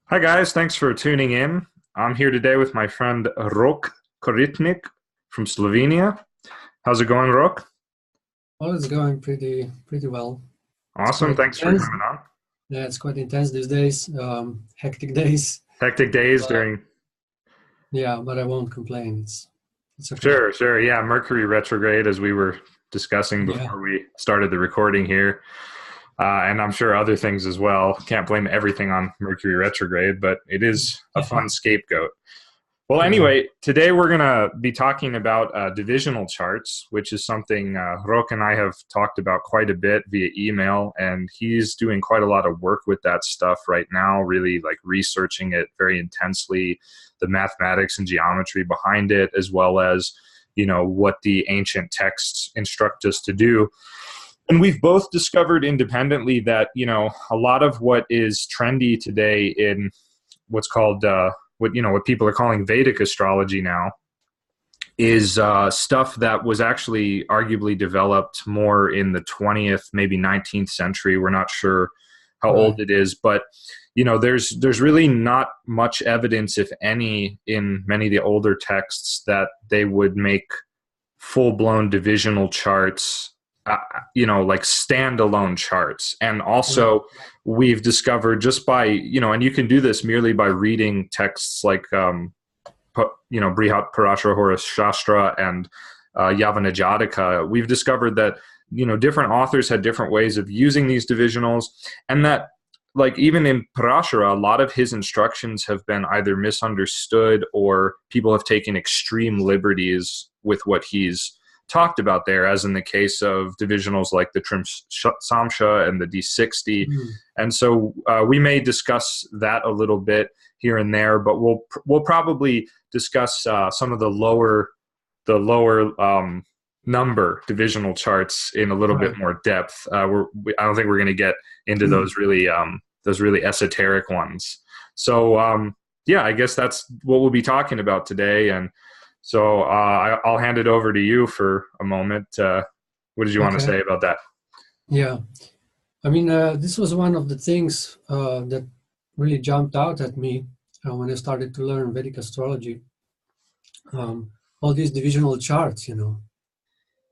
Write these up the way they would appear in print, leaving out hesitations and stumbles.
Hi guys, thanks for tuning in. I'm here today with my friend Rok Koritnik from Slovenia. How's it going, Rok? Oh, it's going pretty well. It's Awesome, quite thanks for intense. coming on. Yeah, it's quite intense these days. Hectic days. Hectic days But during. yeah, but I won't complain. It's okay. Sure, sure. Yeah, Mercury retrograde, as we were discussing Yeah, before we started the recording here. And I'm sure other things as well. Can't blame everything on Mercury retrograde, but it is a yeah, fun scapegoat. Well, yeah. anyway, today we're going to be talking about divisional charts, which is something Rok and I have talked about quite a bit via email, and he's doing quite a lot of work with that stuff right now, really like researching it very intensely, the mathematics and geometry behind it, as well as, what the ancient texts instruct us to do. And we've both discovered independently that, a lot of what is trendy today in what's called what people are calling Vedic astrology now is stuff that was actually arguably developed more in the 20th, maybe 19th century. We're not sure how Right. old it is, but there's really not much evidence, if any, in many of the older texts that they would make full-blown divisional charts, like standalone charts. And Right. also we've discovered just by, and you can do this merely by reading texts like, Brihat Parashara Shastra and Yavana Jataka. We've discovered that, different authors had different ways of using these divisionals, and that, like, even in Parashara, a lot of his instructions have been either misunderstood or people have taken extreme liberties with what he's talked about there, as in the case of divisionals like the Trim Samsha and the D60. Mm. And so we may discuss that a little bit here and there, but we'll probably discuss some of the lower number divisional charts in a little bit Right. more depth. I don't think we're going to get into Mm. those really esoteric ones. So yeah, I guess that's what we'll be talking about today. And so I'll hand it over to you for a moment. What did you want to Okay. say about that? Yeah. I mean, this was one of the things that really jumped out at me when I started to learn Vedic astrology. All these divisional charts,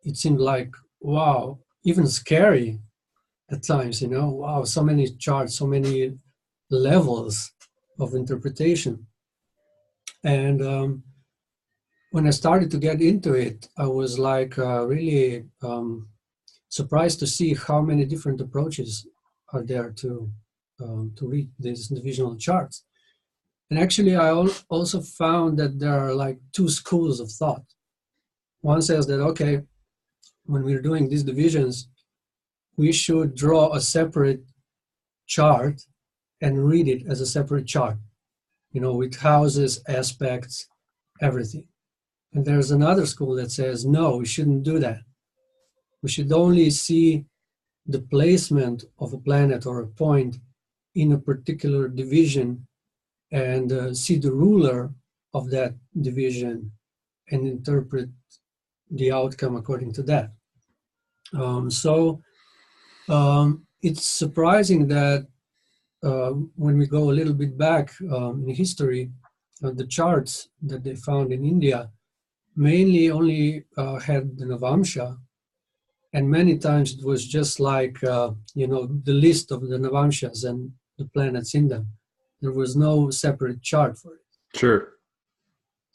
it seemed like, wow, even scary at times, wow, so many charts, so many levels of interpretation. And when I started to get into it, I was like really surprised to see how many different approaches are there to read these divisional charts. And actually, I also found that there are like two schools of thought. One says that, okay, when we're doing these divisions, we should draw a separate chart and read it as a separate chart, with houses, aspects, everything. And there's another school that says, no, we shouldn't do that. We should only see the placement of a planet or a point in a particular division and see the ruler of that division and interpret the outcome according to that. So it's surprising that when we go a little bit back in history, the charts that they found in India mainly only had the Navamsha, and many times it was just like, the list of the Navamshas and the planets in them. There was no separate chart for it. Sure.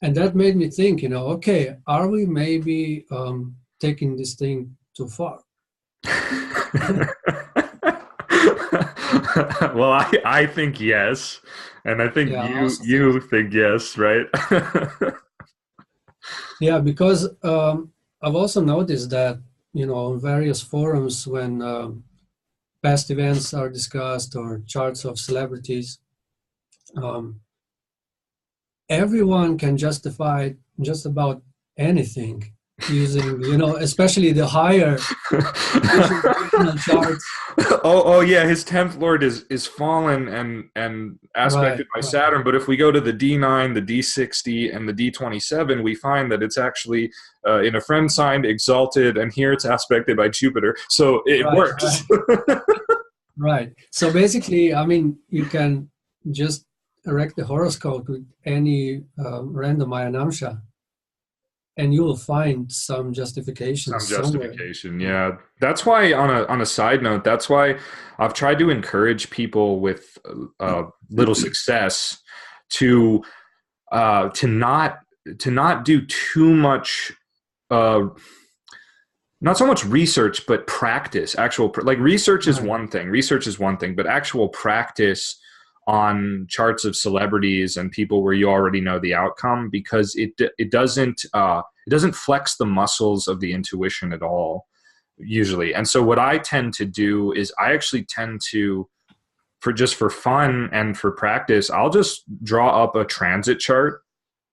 And that made me think, okay, are we maybe taking this thing too far? Well, I think yes, and I think Yeah, I you also think you think yes, right? Yeah, because I've also noticed that, on various forums when past events are discussed or charts of celebrities, um, everyone can justify just about anything using, especially the higher divisional charts. Oh yeah, his 10th lord is fallen and Right, aspected by right, Saturn. But if we go to the D9, the D60, and the D27, we find that it's actually in a friend sign, exalted, and here it's aspected by Jupiter. So it right, works. right, right. So basically, I mean, you can just erect the horoscope with any random Ayanamsha, and you will find some justification Some somewhere. justification, yeah. That's why, on a side note, that's why I've tried to encourage people with little success to not do too much, uh, not so much research, but practice. Like research is Right. one thing. Research is one thing, but actual practice on charts of celebrities and people where you already know the outcome, because it doesn't flex the muscles of the intuition at all usually. And so what I tend to do is I actually tend to, for fun and for practice, I'll just draw up a transit chart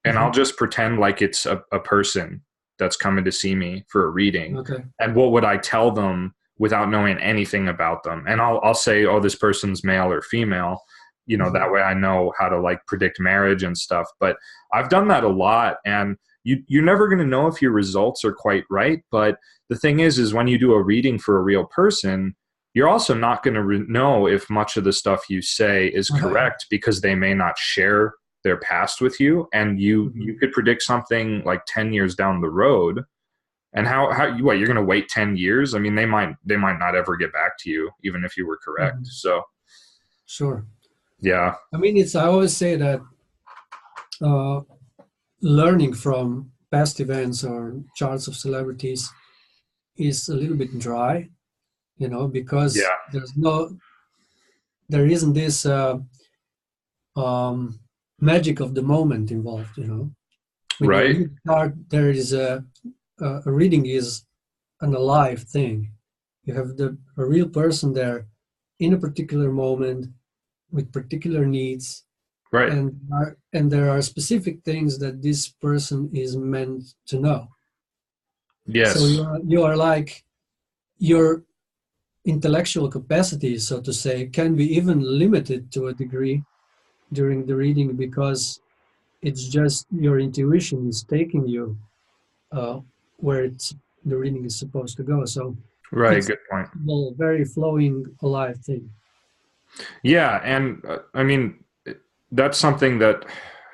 and I'll Mhm. just pretend like it's a person that's coming to see me for a reading. Okay. And what would I tell them without knowing anything about them? And I'll say, oh, this person's male or female. That Mhm. way I know how to like predict marriage and stuff. But I've done that a lot, and you're never going to know if your results are quite right. But the thing is when you do a reading for a real person, you're also not going to know if much of the stuff you say is Right. correct, because they may not share their past with you, and you Mhm. could predict something like 10 years down the road. And what, you're going to wait 10 years? I mean, they might not ever get back to you even if you were correct. Mhm. So Sure. yeah. I mean, I always say that uh, learning from past events or charts of celebrities is a little bit dry, because Yeah. there isn't this um, magic of the moment involved. When you Right. read a chart, there is a reading is an alive thing. You have a real person there in a particular moment with particular needs, Right. and there are specific things that this person is meant to know. So Yes. you are like your intellectual capacity, so to say, can be even limited to a degree during the reading, because it's just your intuition is taking you uh, where the reading is supposed to go. So Right. it's Good point. a very flowing, alive thing. Yeah, and I mean, that's something that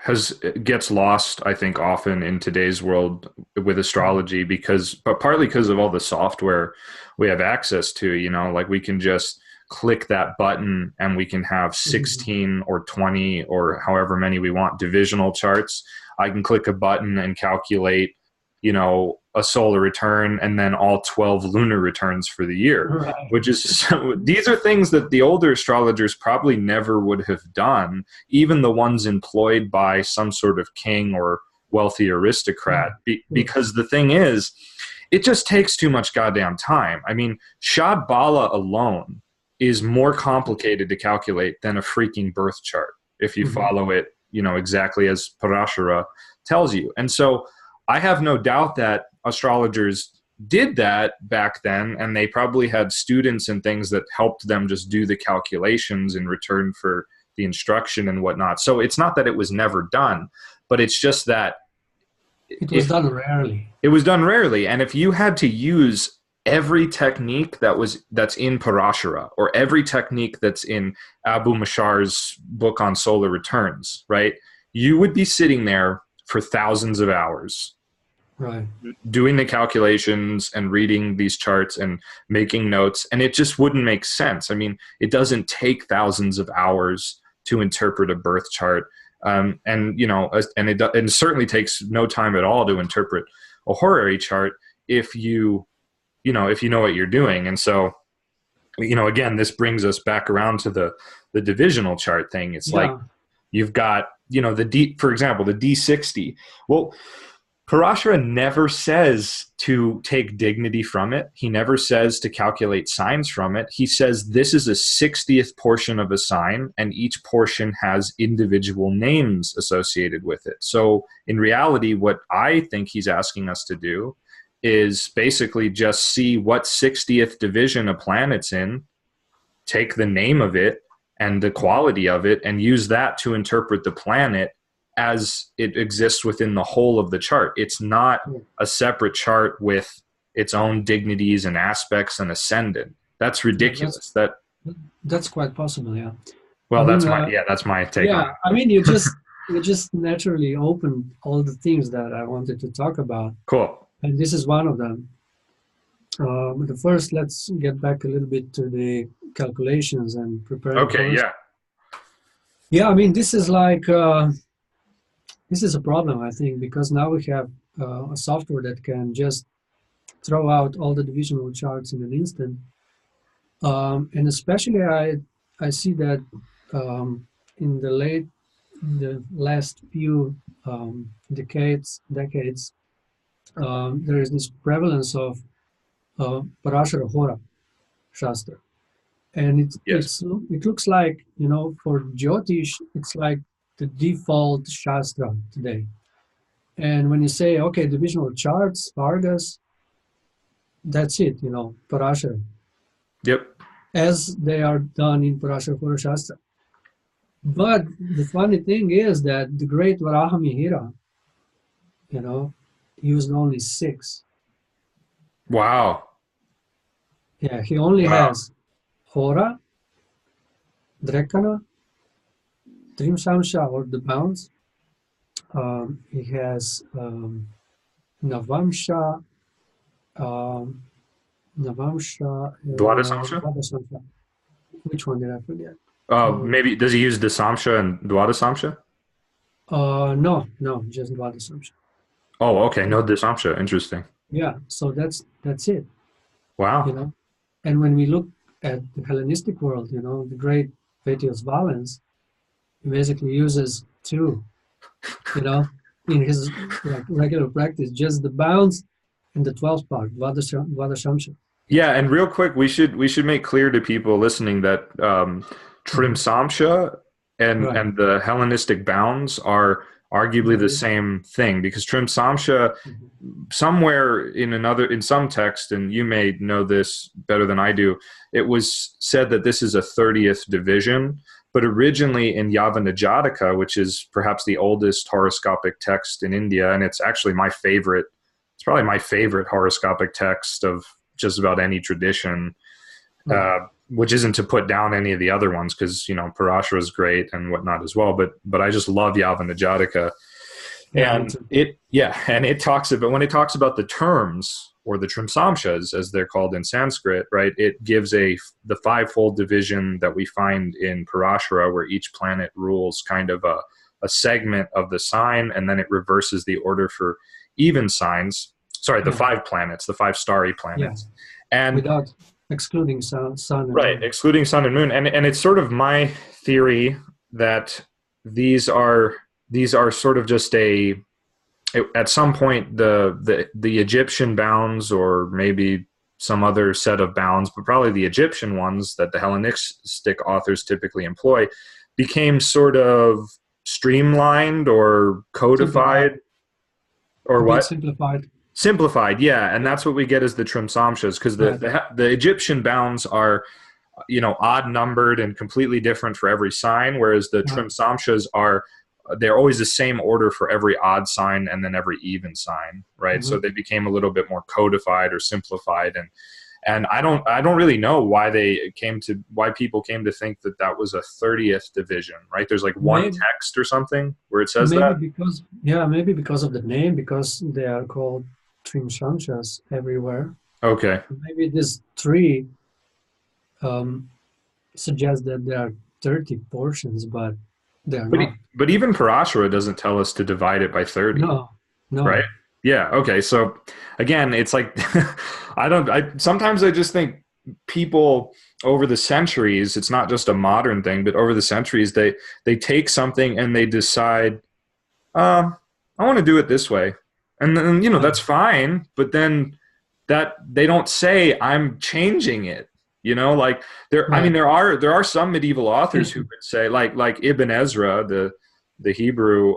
has gets lost, I think, often in today's world with astrology, but partly because of all the software we have access to. Like we can just click that button and we can have Mhm. 16 or 20 or however many we want divisional charts. I can click a button and calculate, a solar return and then all 12 lunar returns for the year, Right. which is these are things that the older astrologers probably never would have done, even the ones employed by some sort of king or wealthy aristocrat. Yeah. Because the thing is, it just takes too much goddamn time. I mean, Shad Bala alone is more complicated to calculate than a freaking birth chart if you Mhm. follow it, exactly as Parashara tells you. And so I have no doubt that astrologers did that back then, and they probably had students and things that helped them just do the calculations in return for the instruction and whatnot. So it's not that it was never done, but it's just that It was if done rarely. it was done rarely, and if you had to use every technique that's in Parashara, or every technique that's in Abu Mashar's book on solar returns, right, you would be sitting there for thousands of hours Right. doing the calculations and reading these charts and making notes, and it just wouldn't make sense. I mean, it doesn't take thousands of hours to interpret a birth chart, and it certainly takes no time at all to interpret a horary chart if if you know what you're doing. And so, again, this brings us back around to the divisional chart thing. It's like Yeah. you've got, for example, the D60. Well, Parashara never says to take dignity from it. He never says to calculate signs from it. He says this is a 60th portion of a sign, and each portion has individual names associated with it. So in reality, what I think he's asking us to do is basically just see what 60th division a planet's in, take the name of it and the quality of it, and use that to interpret the planet as it exists within the whole of the chart. It's not a separate chart with its own dignities and aspects and ascendant. That's Yeah, that's ridiculous. That that's quite possible. Yeah. I Well, mean, that's my take on yeah, it. I mean, you just naturally opened all the things that I wanted to talk about, Cool. and this is one of them. But first, let's get back a little bit to the calculations and preparing Okay, horoscopes. yeah. Yeah, I mean, this is a problem, I think, because now we have a software that can just throw out all the divisional charts in an instant. And especially I see that in the last few decades, there is this prevalence of Parashara Hora Shastra. And Yes. it looks like, for Jyotish, it's like the default Shastra today. And when you say, okay, divisional charts, Vargas, that's it, Parashara, Yep. as they are done in Parashara Hora Shastra. But the funny thing is that the great Varaha Mihira, used only 6. Wow. Yeah, he only Wow. has Hora, Drekana, Trimshamsha, or the bounds. He has Navamsha, Dwadasamsha? Dvadasamsha. Which one did I forget? Maybe does he use Dasamsha and Dwadasamsha? No, just Dvadasamsha. Oh, okay. No Dasamsha. Interesting. Yeah, so that's it. Wow. And when we look at the Hellenistic world, the great Vetios Valens, he basically uses 2, in his regular practice, just the bounds and the 12th part, Dvadashamsha. Yeah, and real quick, we should make clear to people listening that Trimsamsha Right. and the Hellenistic bounds are arguably the same thing, because Trimsamsha somewhere in some text, and you may know this better than I do, it was said that this is a 30th division, but originally in Yavanajataka, which is perhaps the oldest horoscopic text in India, and it's actually it's probably my favorite horoscopic text of just about any tradition, which isn't to put down any of the other ones, because Parashara is great and whatnot as well, but I just love Yavanajataka. And it talks about, when it talks about the terms, or the trimsamshas as they're called in Sanskrit, right? It gives the fivefold division that we find in Parashara, where each planet rules kind of a segment of the sign, and then it reverses the order for even signs. Sorry, the 5 planets, the 5 starry planets, and without excluding sun and right, moon. excluding sun and moon, and it's sort of my theory that these are sort of just at some point the Egyptian bounds, or maybe some other set of bounds, but probably the Egyptian ones that the Hellenistic authors typically employ, became sort of streamlined or codified, or what? Simplified, yeah, and that's what we get as the trimsamshas, because the Egyptian bounds are, odd numbered and completely different for every sign, whereas the trimsamshas they're always the same order for every odd sign and then every even sign, right? So they became a little bit more codified or simplified, and I don't really know why people came to think that was a 30th division, right? There's like one text or something where it says that. Maybe because of the name, because they are called trimshamshas everywhere. Okay. Maybe this 3 suggests that there are 30 portions, but they're not. But even Parashara doesn't tell us to divide it by 30. No. Right? Yeah. Okay. So again, it's like sometimes I just think people over the centuries, it's not just a modern thing, but over the centuries, they take something and they decide, I want to do it this way. And then, that's fine. But then that they don't say I'm changing it. Like I mean, there are some medieval authors who would say, like Ibn Ezra, the Hebrew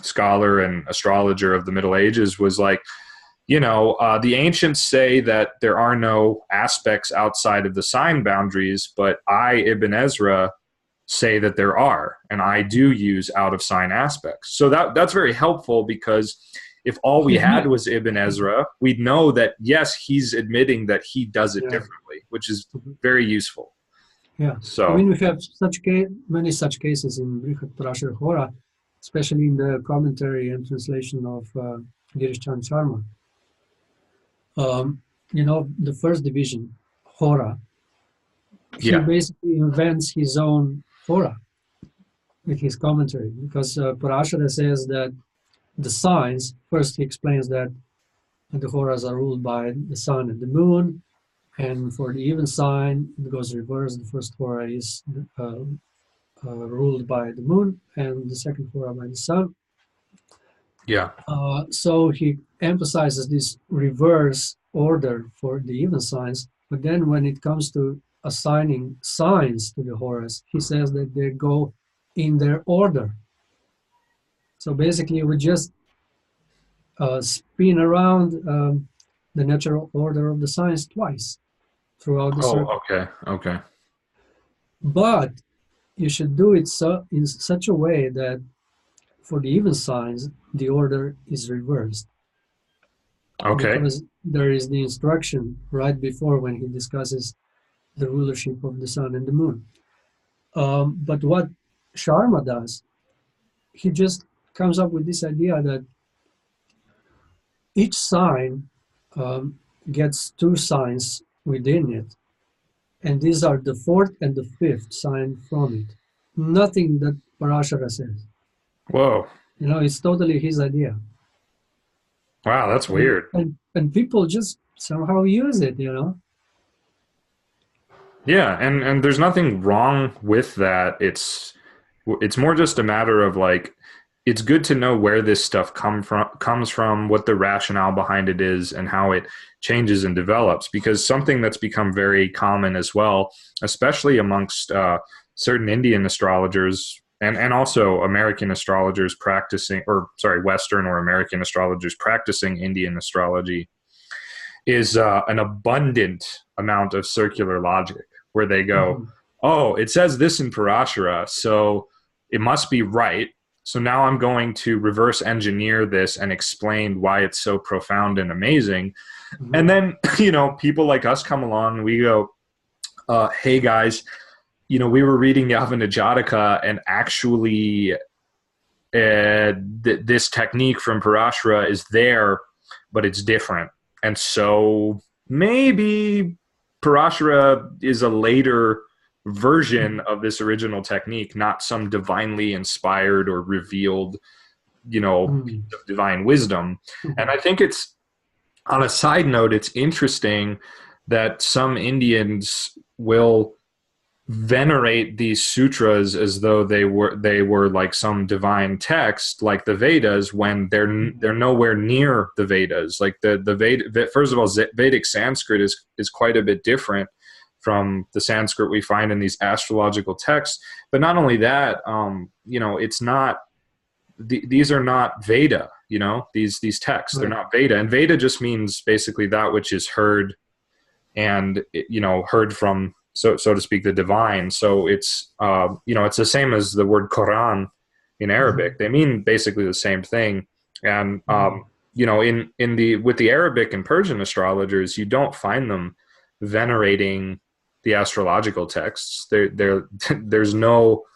scholar and astrologer of the Middle Ages, was like, the ancients say that there are no aspects outside of the sign boundaries, but I, Ibn Ezra, say that there are, and I do use out of sign aspects. So that's very helpful, because if all we had was Ibn Ezra, we'd know that, yes, he's admitting that he does it differently, which is very useful. Yeah. I So mean, we have many such cases in Brihat Parashar Hora, especially in the commentary and translation of Girish Chan Sharma. The first division, Hora, he yeah. basically invents his own Hora with his commentary, because Parashara says that the signs, first he explains that the Horas are ruled by the sun and the moon, and for the even sign, it goes reverse. The first Hora is ruled by the moon, and the second Hora by the sun. Yeah. So he emphasizes this reverse order for the even signs, but then when it comes to assigning signs to the Horas, he says that they go in their order. So basically, we just spin around the natural order of the signs twice throughout the Oh, circle. okay. Okay. But you should do it in such a way that for the even signs, the order is reversed. Okay. Because there is the instruction right before when he discusses the rulership of the sun and the moon. But what Sharma does, he just comes up with this idea that each sign um, gets two signs within it, and these are the fourth and the fifth sign from it. Nothing that Parashara says. Whoa. It's totally his idea. Wow, that's weird. And people just somehow use it. Yeah, and there's nothing wrong with that. It's more just a matter of like it's good to know where this stuff comes from, what the rationale behind it is, and how it changes and develops. Because something that's become very common as well, especially amongst certain Indian astrologers and also American astrologers practicing, or sorry, Western or American astrologers practicing Indian astrology, is an abundant amount of circular logic where they go, Mhm. oh, it says this in Parashara, so it must be right. So now I'm going to reverse engineer this and explain why it's so profound and amazing. And Mhm. then, people like us come along and we go, hey guys, we were reading Yavana Jataka and actually this technique from Parashara is there, but it's different. And so maybe Parashara is a later version of this original technique, not some divinely inspired or revealed, piece Mhm. of divine wisdom. And Mhm. I think it's, on a side note, it's interesting that some Indians will venerate these sutras as though they were like some divine text like the Vedas, when they're nowhere near the Vedas. Like the Veda, first of all, Vedic Sanskrit is quite a bit different from the Sanskrit we find in these astrological texts. But not only that, it's not these are not Veda. These texts, they're Right. not Veda, and Veda just means basically that which is heard and heard from, so to speak, the divine. So it's it's the same as the word Quran in Arabic. Mhm. They mean basically the same thing. And Mhm. in the with the Arabic and Persian astrologers, you don't find them venerating the astrological texts. There's no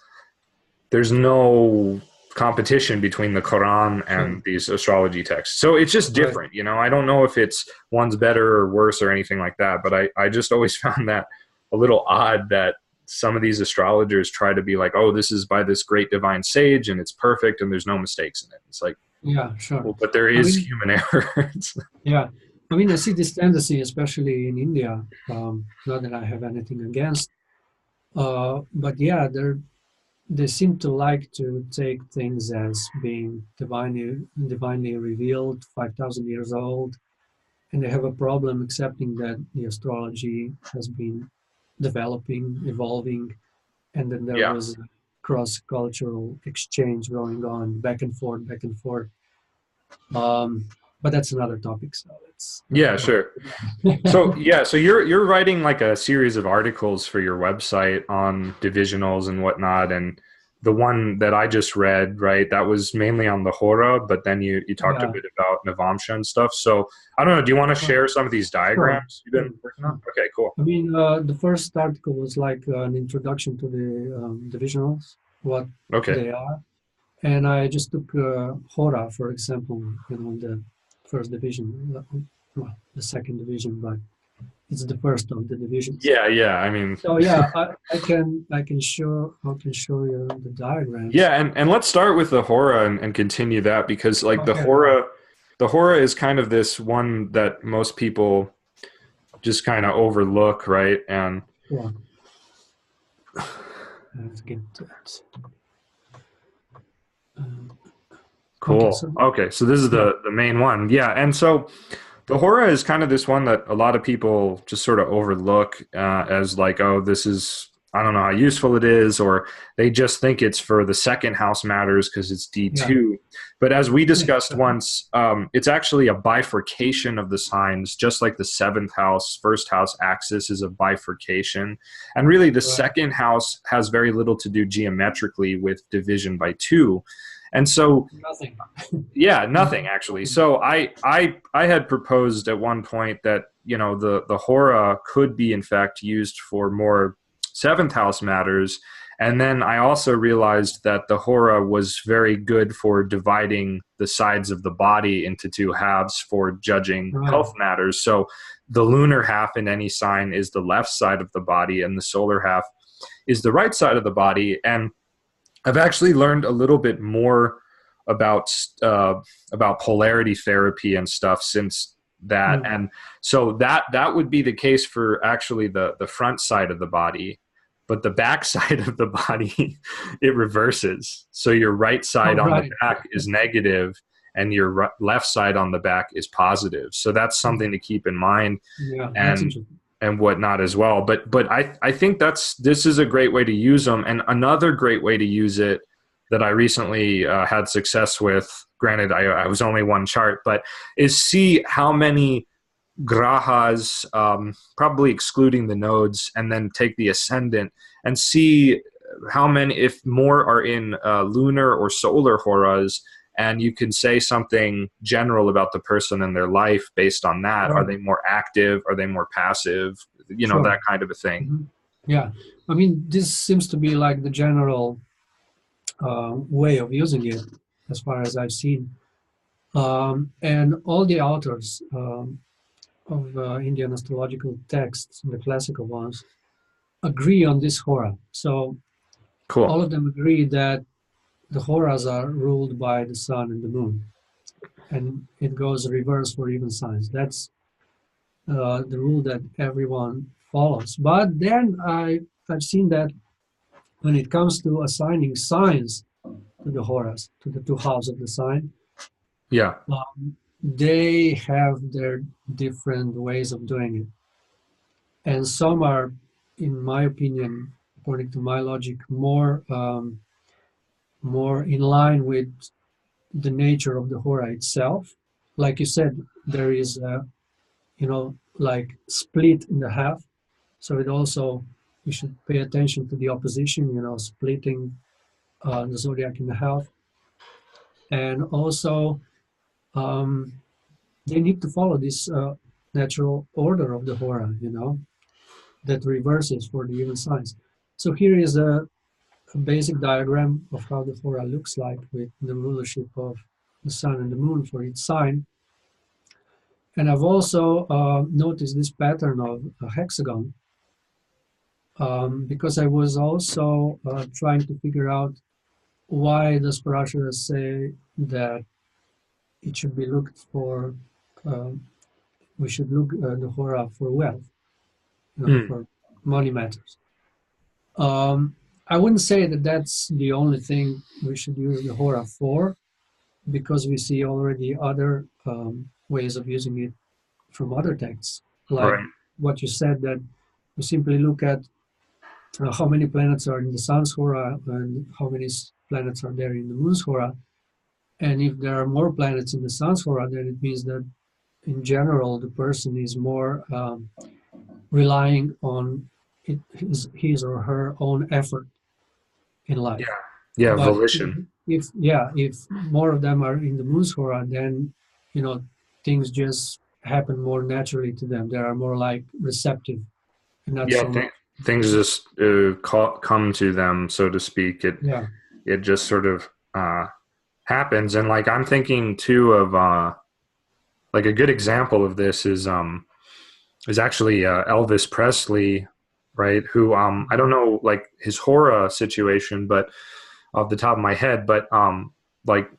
competition between the Quran Sure. and these astrology texts. So it's just Right. different. I don't know if it's one's better or worse or anything like that, but I just always found that a little odd that some of these astrologers try to be like, oh, this is by this great divine sage and it's perfect and there's no mistakes in it. It's like, Yeah, sure. well, but there I is mean, human error. yeah. I mean, I see this tendency, especially in India. Not that I have anything against, but yeah, they seem to like to take things as being divinely revealed, 5,000 years old, and they have a problem accepting that the astrology has been developing, evolving, and then there Yeah. was a cross-cultural exchange going on, back and forth, back and forth. Um, but that's another topic, so let's not Yeah, go. sure. So yeah, so you're writing like a series of articles for your website on divisionals and whatnot, and the one that I just read, right, that was mainly on the Hora, but then you talked a Yeah. bit about Navamsha and stuff. So I don't know, do you want to Well, share some of these sure. diagrams you've been working on? Sure. Okay, cool. I mean, the first article was like an introduction to the divisionals, what Okay. they are. And I just took Hora, for example, the first division, well, the second division, but it's the first of the divisions. Yeah, yeah. I mean, So yeah, I can show you the diagrams. yeah, and let's start with the Hora and continue that because like Okay. the Hora is kind of this one that most people just kind of overlook, right? And Sure. Let's get that. Okay, cool. so Okay, so this is yeah, the main one. Yeah, and so the Hora is kind of this one that a lot of people just sort of overlook as like, oh, this is, I don't know how useful it is, or they just think it's for the second house matters because it's yeah, D2. But as we yeah, discussed once, it's actually a bifurcation of the signs, just like the seventh house, first house axis is a bifurcation. And really, the right, second house has very little to do geometrically with division by two. And so nothing. yeah, nothing actually. Nothing. So I had proposed at one point that the Hora could be in fact used for more seventh house matters, and then I also realized that the Hora was very good for dividing the sides of the body into two halves for judging Right, health matters. So the lunar half in any sign is the left side of the body, and the solar half is the right side of the body. And I've actually learned a little bit more about about polarity therapy and stuff since that, mm, and so that would be the case for actually the front side of the body, but the back side of the body it reverses. So your right all side on the right, back is negative, and your left side on the back is positive. So that's something to keep in mind yeah, that's and interesting. whatnot as well. But I think this is a great way to use them. And another great way to use it that I recently had success with, granted I was only one chart, but is see how many grahas, probably excluding the nodes, and then take the ascendant and see how many, if more are in lunar or solar horas, and you can say something general about the person and their life based on that. Are Right, they more active? Are they more passive? sure. That kind of a thing. Hmm. Yeah, I mean, this seems to be like the general way of using it, as far as I've seen. And all the authors of Indian astrological texts, the classical ones, agree on this hora. So Cool. all of them agree that the horas are ruled by the sun and the moon, and it goes reverse for even signs. That's the rule that everyone follows. But then I've seen that when it comes to assigning signs to the horas, to the two halves of the sign, Yeah. they have their different ways of doing it. And some are, in my opinion, according to my logic, more in line with the nature of the hora itself. Like you said, there is like split in the half. So it also, you should pay attention to the opposition, splitting the zodiac in the half. And also, um, they need to follow this natural order of the hora, that reverses for the even signs. So here is a basic diagram of how the hora looks like with the rulership of the sun and the moon for each sign. And I've also noticed this pattern of a hexagon because I was also trying to figure out why does Parashara say that it should be looked for, uh, we should look the hora for wealth, Mm. for money matters. I wouldn't say that that's the only thing we should use the hora for, because we see already other ways of using it from other texts, like Right. what you said, that we simply look at how many planets are in the sun's hora and how many planets are there in the moon's hora. And if there are more planets in the sun's hora, then it means that in general the person is more relying on his or her own effort in life. Yeah. Yeah, But volition. if more of them are in the moon's hora, then things just happen more naturally to them. They are more like receptive, not Yeah, so much. things just come to them, so to speak. Yeah. It just sort of happens, and like I'm thinking too of like a good example of this is actually Elvis Presley, right? Who I don't know like his Hora situation, but off the top of my head, but like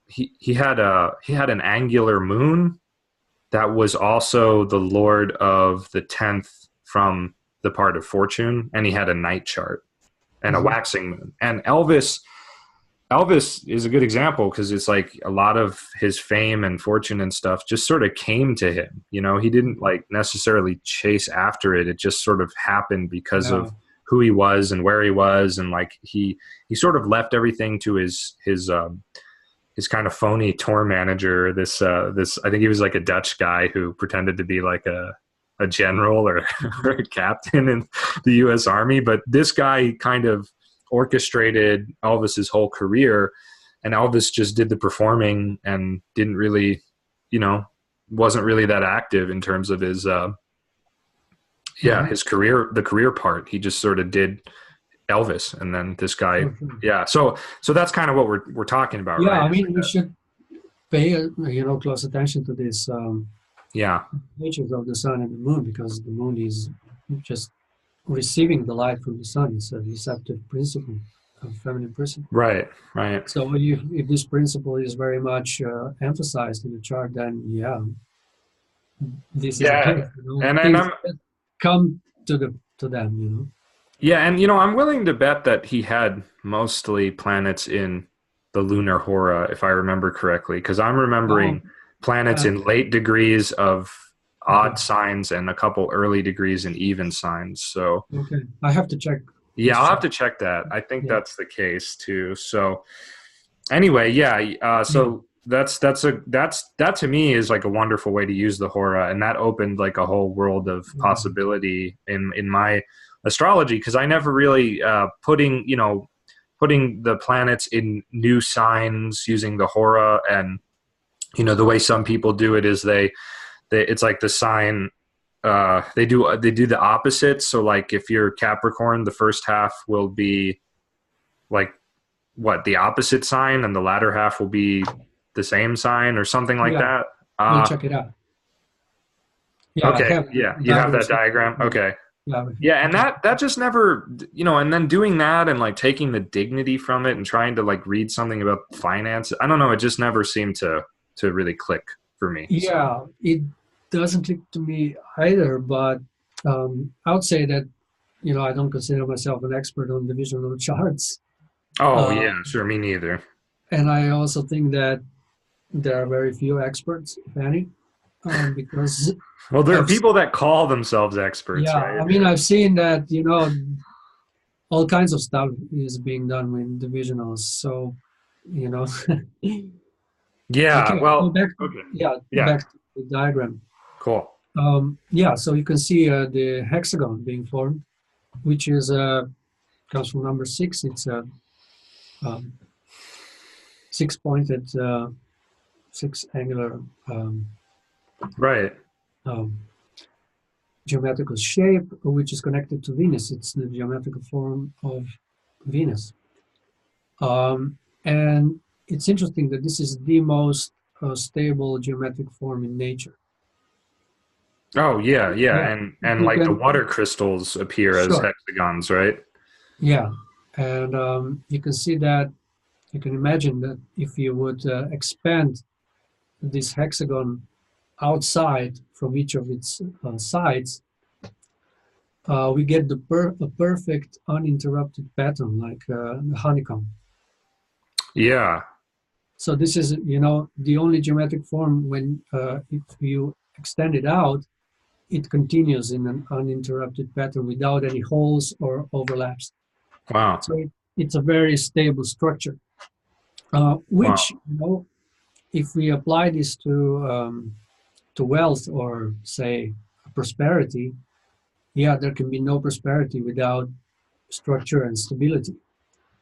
he had an angular moon that was also the lord of the 10th from the part of fortune, and he had a night chart and a Mhm. waxing moon. And Elvis is a good example because it's like a lot of his fame and fortune and stuff just sort of came to him. You know, he didn't like necessarily chase after it. It just sort of happened because Yeah. of who he was and where he was, and like he sort of left everything to his kind of phony tour manager. This I think he was like a Dutch guy who pretended to be like a general or, Mhm. or a captain in the U.S. Army, but this guy kind of orchestrated Elvis's whole career, and Elvis just did the performing and didn't really, you know, wasn't really that active in terms of his Mhm. his career, the career part. He just sort of did Elvis, and then this guy, Sure, sure. yeah. So that's kind of what we're talking about, Yeah, right? I It's mean, like we should pay close attention to this yeah, natures of the sun and the moon, because the moon is just receiving the light from the sun. It's a receptive principle, a feminine principle. right, right. So if this principle is very much emphasized in the chart, then yeah, this is the Yeah, case. and Things I'm come to them. yeah, and I'm willing to bet that he had mostly planets in the lunar hora, if I remember correctly, because I'm Oh, remembering planets uh, in late degrees of okay, odd signs and a couple early degrees in even signs. So okay. I have to check yeah, this I'll have chart. to check that. I think Yeah, that's the case too. So anyway, yeah, yeah, so that to me is like a wonderful way to use the hora, and that opened like a whole world of yeah, possibility in my astrology, because I never really putting the planets in new signs using the hora. And the way some people do it is they it's like the sign, they do the opposite. So like if you're Capricorn, the first half will be like what the opposite sign, and the latter half will be the same sign or something like yeah. that. We'll check it out. Yeah, I Okay, have yeah, you have that diagrams. diagram. Yeah, Okay, yeah, yeah, we and can. that just never, and then doing that and like taking the dignity from it and trying to like read something about finance. I don't know. It just never seemed to really click for me. So, Yeah, it doesn't click to me either, but I would say that, I don't consider myself an expert on divisional charts. oh Uh, yeah, sure, me neither. and I also think that there are very few experts, if any, because Well, there are I've, s- people that call themselves experts, yeah, right? I mean, I've seen that, all kinds of stuff is being done with divisionals. So, you know, Yeah. okay, so Well, okay. Yeah. back to the diagram. Cool. Yeah, so you can see the hexagon being formed, which is comes from number six. It's a um, six-pointed, six angular Right. um, geometrical shape, which is connected to Venus. It's the geometrical form of Venus. And it's interesting that this is the most stable geometric form in nature. Oh yeah, yeah, Yeah, and you like the can, water crystals appear as sure, hexagons, right? yeah. And you can see that, you can imagine that if you would expand this hexagon outside from each of its sides, we get a perfect uninterrupted pattern, like a honeycomb. Yeah. So this is, the only geometric form when if you extend it out, it continues in an uninterrupted pattern without any holes or overlaps. Wow. So it's a very stable structure, Wow. which, if we apply this to wealth, or say prosperity, yeah, there can be no prosperity without structure and stability.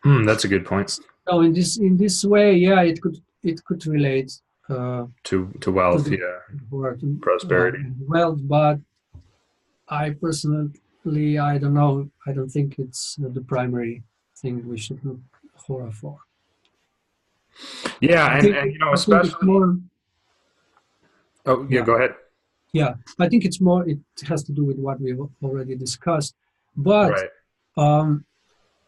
That's a good point. So in this way, yeah, it could relate To to wealth, the yeah, word prosperity. wealth, but I personally, I don't know. I don't think it's the primary thing we should look horror for. Yeah, and I think it's especially. more. Oh, yeah, Yeah, go ahead. yeah. I think it's more. It has to do with what we've already discussed. But Right. um,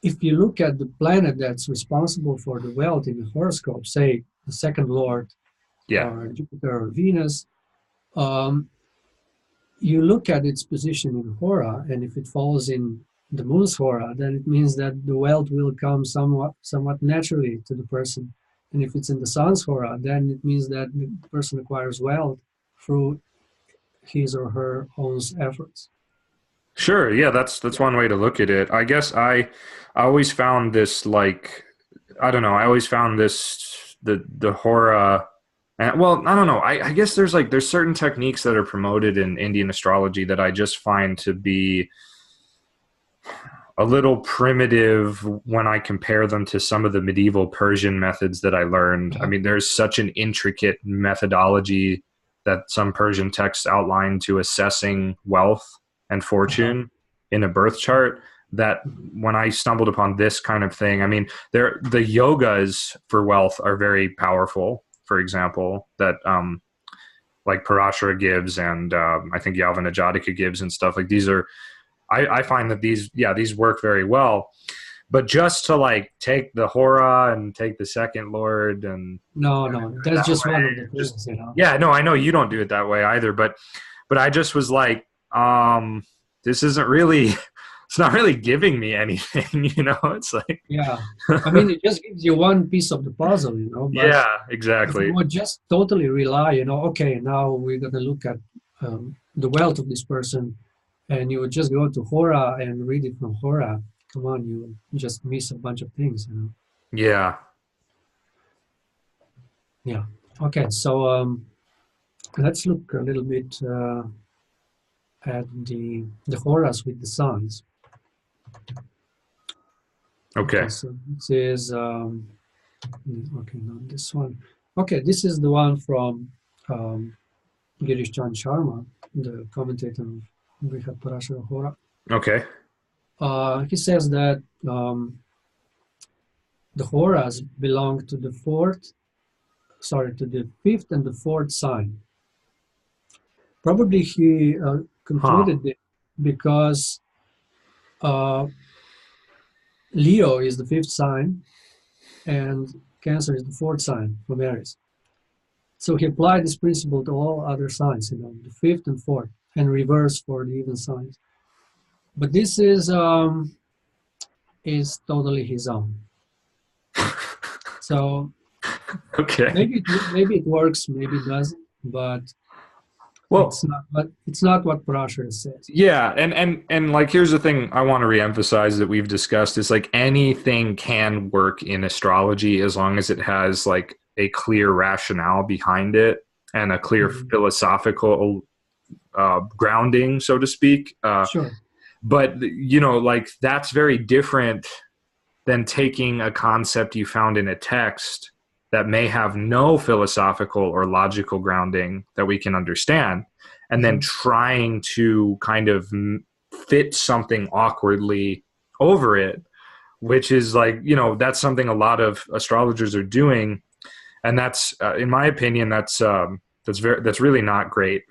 if you look at the planet that's responsible for the wealth in the horoscope, say the second lord Yeah. or Jupiter or Venus, um, you look at its position in Hora, and if it falls in the moon's Hora, then it means that the wealth will come somewhat naturally to the person. And if it's in the sun's Hora, then it means that the person acquires wealth through his or her own efforts. Sure. Yeah, that's Yeah. one way to look at it. I guess I always found this like I don't know. I always found this the hora. And, well, I don't know. I guess there's certain techniques that are promoted in Indian astrology that I just find to be a little primitive when I compare them to some of the medieval Persian methods that I learned. I Uh-huh. mean, there's such an intricate methodology that some Persian texts outline to assessing wealth and Uh-huh. fortune in a birth chart that when I stumbled upon this kind of thing, I mean, the yogas for wealth are very powerful. For example, that like Parashara gives, and I think Yavana Jataka gives, and stuff like these are I find that these work very well. But just to like take the Hora and take the second Lord and No, kind of no, do it that's that just one of way, the just things, you know. yeah, no, I know you don't do it that way either, but I just was like, this isn't really, it's not really giving me anything, you know. It's like, Yeah. I mean, it just gives you one piece of the puzzle, you know, but yeah, if you exactly, would just totally rely, you know, okay, now we're going to look at the wealth of this person, and you would just go to Hora and read it from Hora. Come on, you just miss a bunch of things, you know. yeah, Yeah. Okay, so let's look a little bit at the Horas with the signs. Okay, okay, so this is okay, not this one. Okay, this is the one from um, Girish Chan Sharma, the commentator of Brihat Parashara Hora. okay, He says that the Horas belong to the to the fifth and the fourth sign. Probably he huh, concluded it because uh, Leo is the fifth sign and Cancer is the fourth sign from Aries. So he applied this principle to all other signs, you know, the fifth and fourth, and reverse for the even signs. But this is totally his own. So okay. maybe it works, maybe it doesn't, but Well, it's not what Parashara says. yeah, and like here's the thing I want to reemphasize that we've discussed is like anything can work in astrology as long as it has like a clear rationale behind it and a clear Mhm. philosophical grounding, so to speak. Sure. But you know, like that's very different than taking a concept you found in a text that may have no philosophical or logical grounding that we can understand, and then Mhm. trying to kind of fit something awkwardly over it, which is like, you know, that's something a lot of astrologers are doing. And that's, in my opinion, that's really not great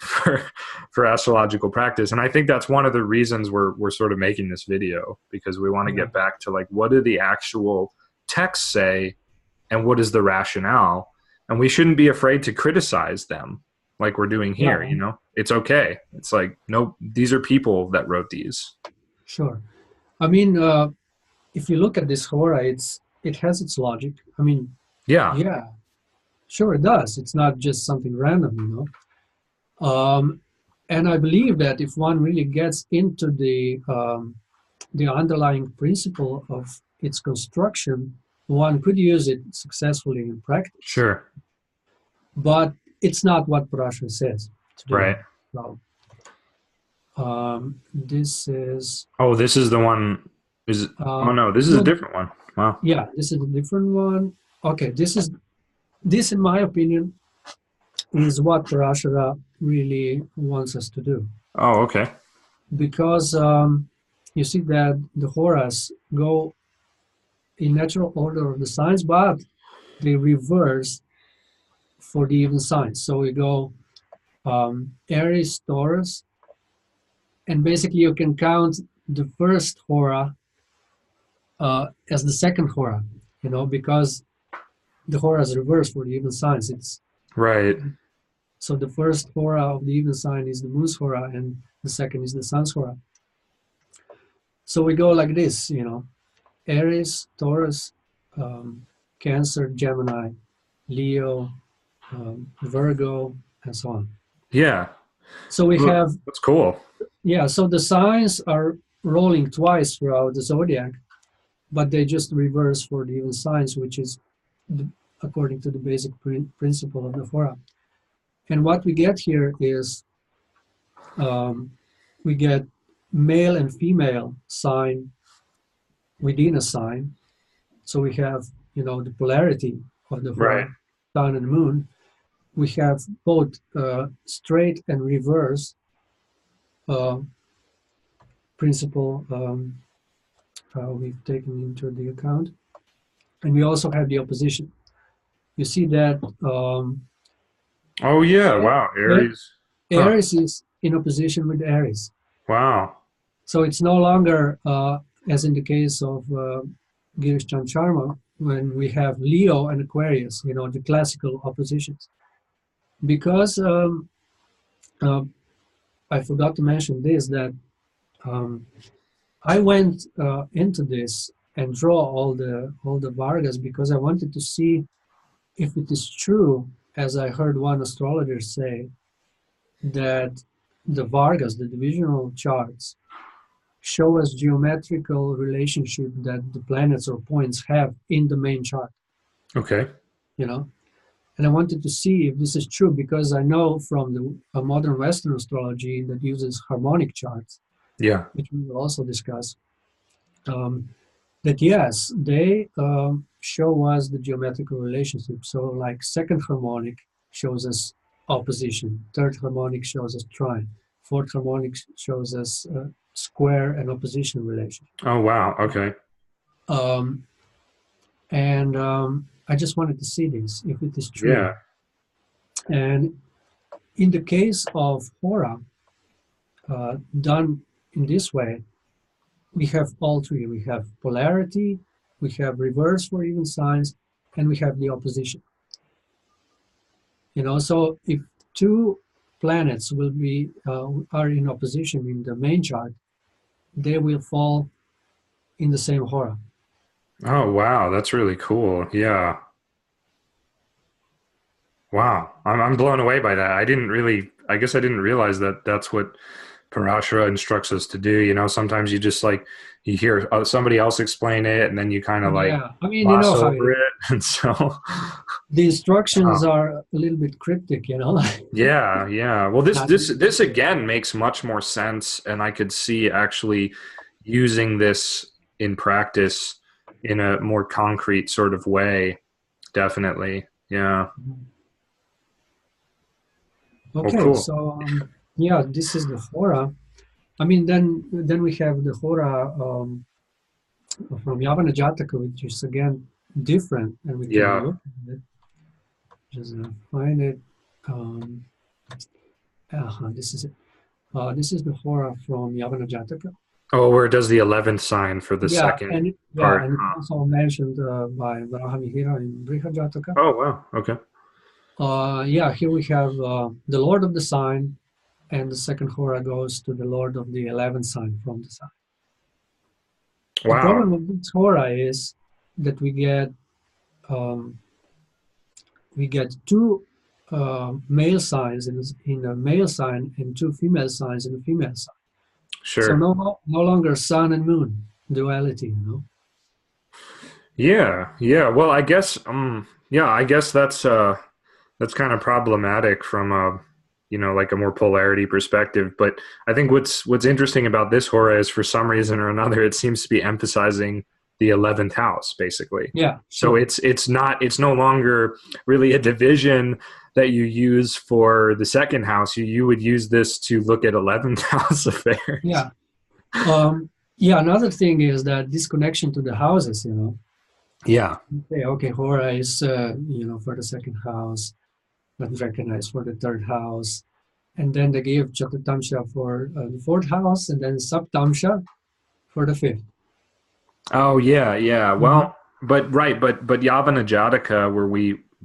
for astrological practice. And I think that's one of the reasons we're sort of making this video, because we want to Yeah. get back to like what do the actual texts say and what is the rationale, and we shouldn't be afraid to criticize them like we're doing Yeah. here. You know, it's okay. It's like, no, these are people that wrote these. Sure. I mean, if you look at this Hora, it has its logic. I mean, Yeah, yeah, sure it does. It's not just something random, you know. And I believe that if one really gets into the underlying principle of its construction, one could use it successfully in practice. sure, But it's not what Parashar says to do. right. So this is Oh, this is the one. Is Oh um, no, this is a no, different one. Wow. Yeah, this is a different one. Okay, this in my opinion is what Parashara really wants us to do, Oh, okay. because you see that the horas go in natural order of the signs, but they reverse for the even signs. So we go Aries, Taurus, and basically you can count the first hora as the second hora, because the hora is reversed for the even signs. It's Right. so the first hora of the even sign is the moon's hora, and the second is the sun's hora. So we go like this, Aries, Taurus, Cancer, Gemini, Leo, Virgo, and so on. Yeah. So we Well, have, that's cool. yeah, so the signs are rolling twice throughout the zodiac, but they just reverse for the even signs, which is according to the basic principle of the hora. And what we get here is we get male and female sign within a sign. So we have, the polarity of the Right. hora, sun and moon. We have both straight and reverse uh, principle we've taken into the account. And we also have the opposition. You see that Oh, yeah. Wow. Aries. Huh. Aries is in opposition with Aries. Wow. So it's no longer, as in the case of Girish Chan Sharma, when we have Leo and Aquarius, the classical oppositions. Because I forgot to mention this, that I went into this and draw all the Vargas because I wanted to see if it is true, as I heard one astrologer say, that the Vargas, the divisional charts, show us geometrical relationship that the planets or points have in the main chart, Okay. And I wanted to see if this is true because I know from the modern Western astrology that uses harmonic charts, Yeah. which we will also discuss, that yes, they show us the geometrical relationship. So like second harmonic shows us opposition, third harmonic shows us trine, fourth harmonic shows us square and opposition relationship. Oh, wow. Okay. Um, and I just wanted to see this, if it is true. Yeah. And in the case of hora, done in this way, we have all three. We have polarity, we have reverse for even signs, and we have the opposition. So if two planets will be are in opposition in the main chart, they will fall in the same hora. Oh, wow. That's really cool. Yeah. Wow. I'm blown away by that. I guess I didn't realize that that's what Parashara instructs us to do. Sometimes you just like, you hear somebody else explain it and then you kind of like Yeah, I mean, you gloss know how over it. And so, the instructions oh, are a little bit cryptic, yeah, yeah. Well, this, Not, this, this again makes much more sense. And I could see actually using this in practice in a more concrete sort of way. Definitely. Yeah. Well, okay, cool. so yeah, this is the hora. I mean, then we have the hora from Yavana Jataka, which is again different, and we can Yeah. look at it. Just find it. This is it. This is the hora from Yavana Jataka. Oh, where it does the 11th sign for the Yeah, second and part. it's Huh. also mentioned by Varahami in Briha Jataka. Oh, wow. Okay. Yeah, here we have the Lord of the sign, and the second hora goes to the Lord of the 11th sign from the sign. The Wow. problem with this hora is that um, we get two male signs in a male sign and two female signs in a female sign. So Sure. no longer sun and moon duality, Yeah. Yeah. Well, I guess that's kind of problematic from a, like a more polarity perspective. But I think what's interesting about this hora is for some reason or another, it seems to be emphasizing the 11th house, basically. Yeah. So Sure. it's no longer really a division that you use for the second house. You would use this to look at 11th house affairs. Yeah. Yeah. Another thing is that this connection to the houses, Yeah. okay, Hora is, for the second house, but recognized for the third house. And then they give Chaturtamsha for the fourth house, and then Saptamsha for the fifth. Oh yeah, yeah. Mm-hmm. Well, but Yavana Jataka, where we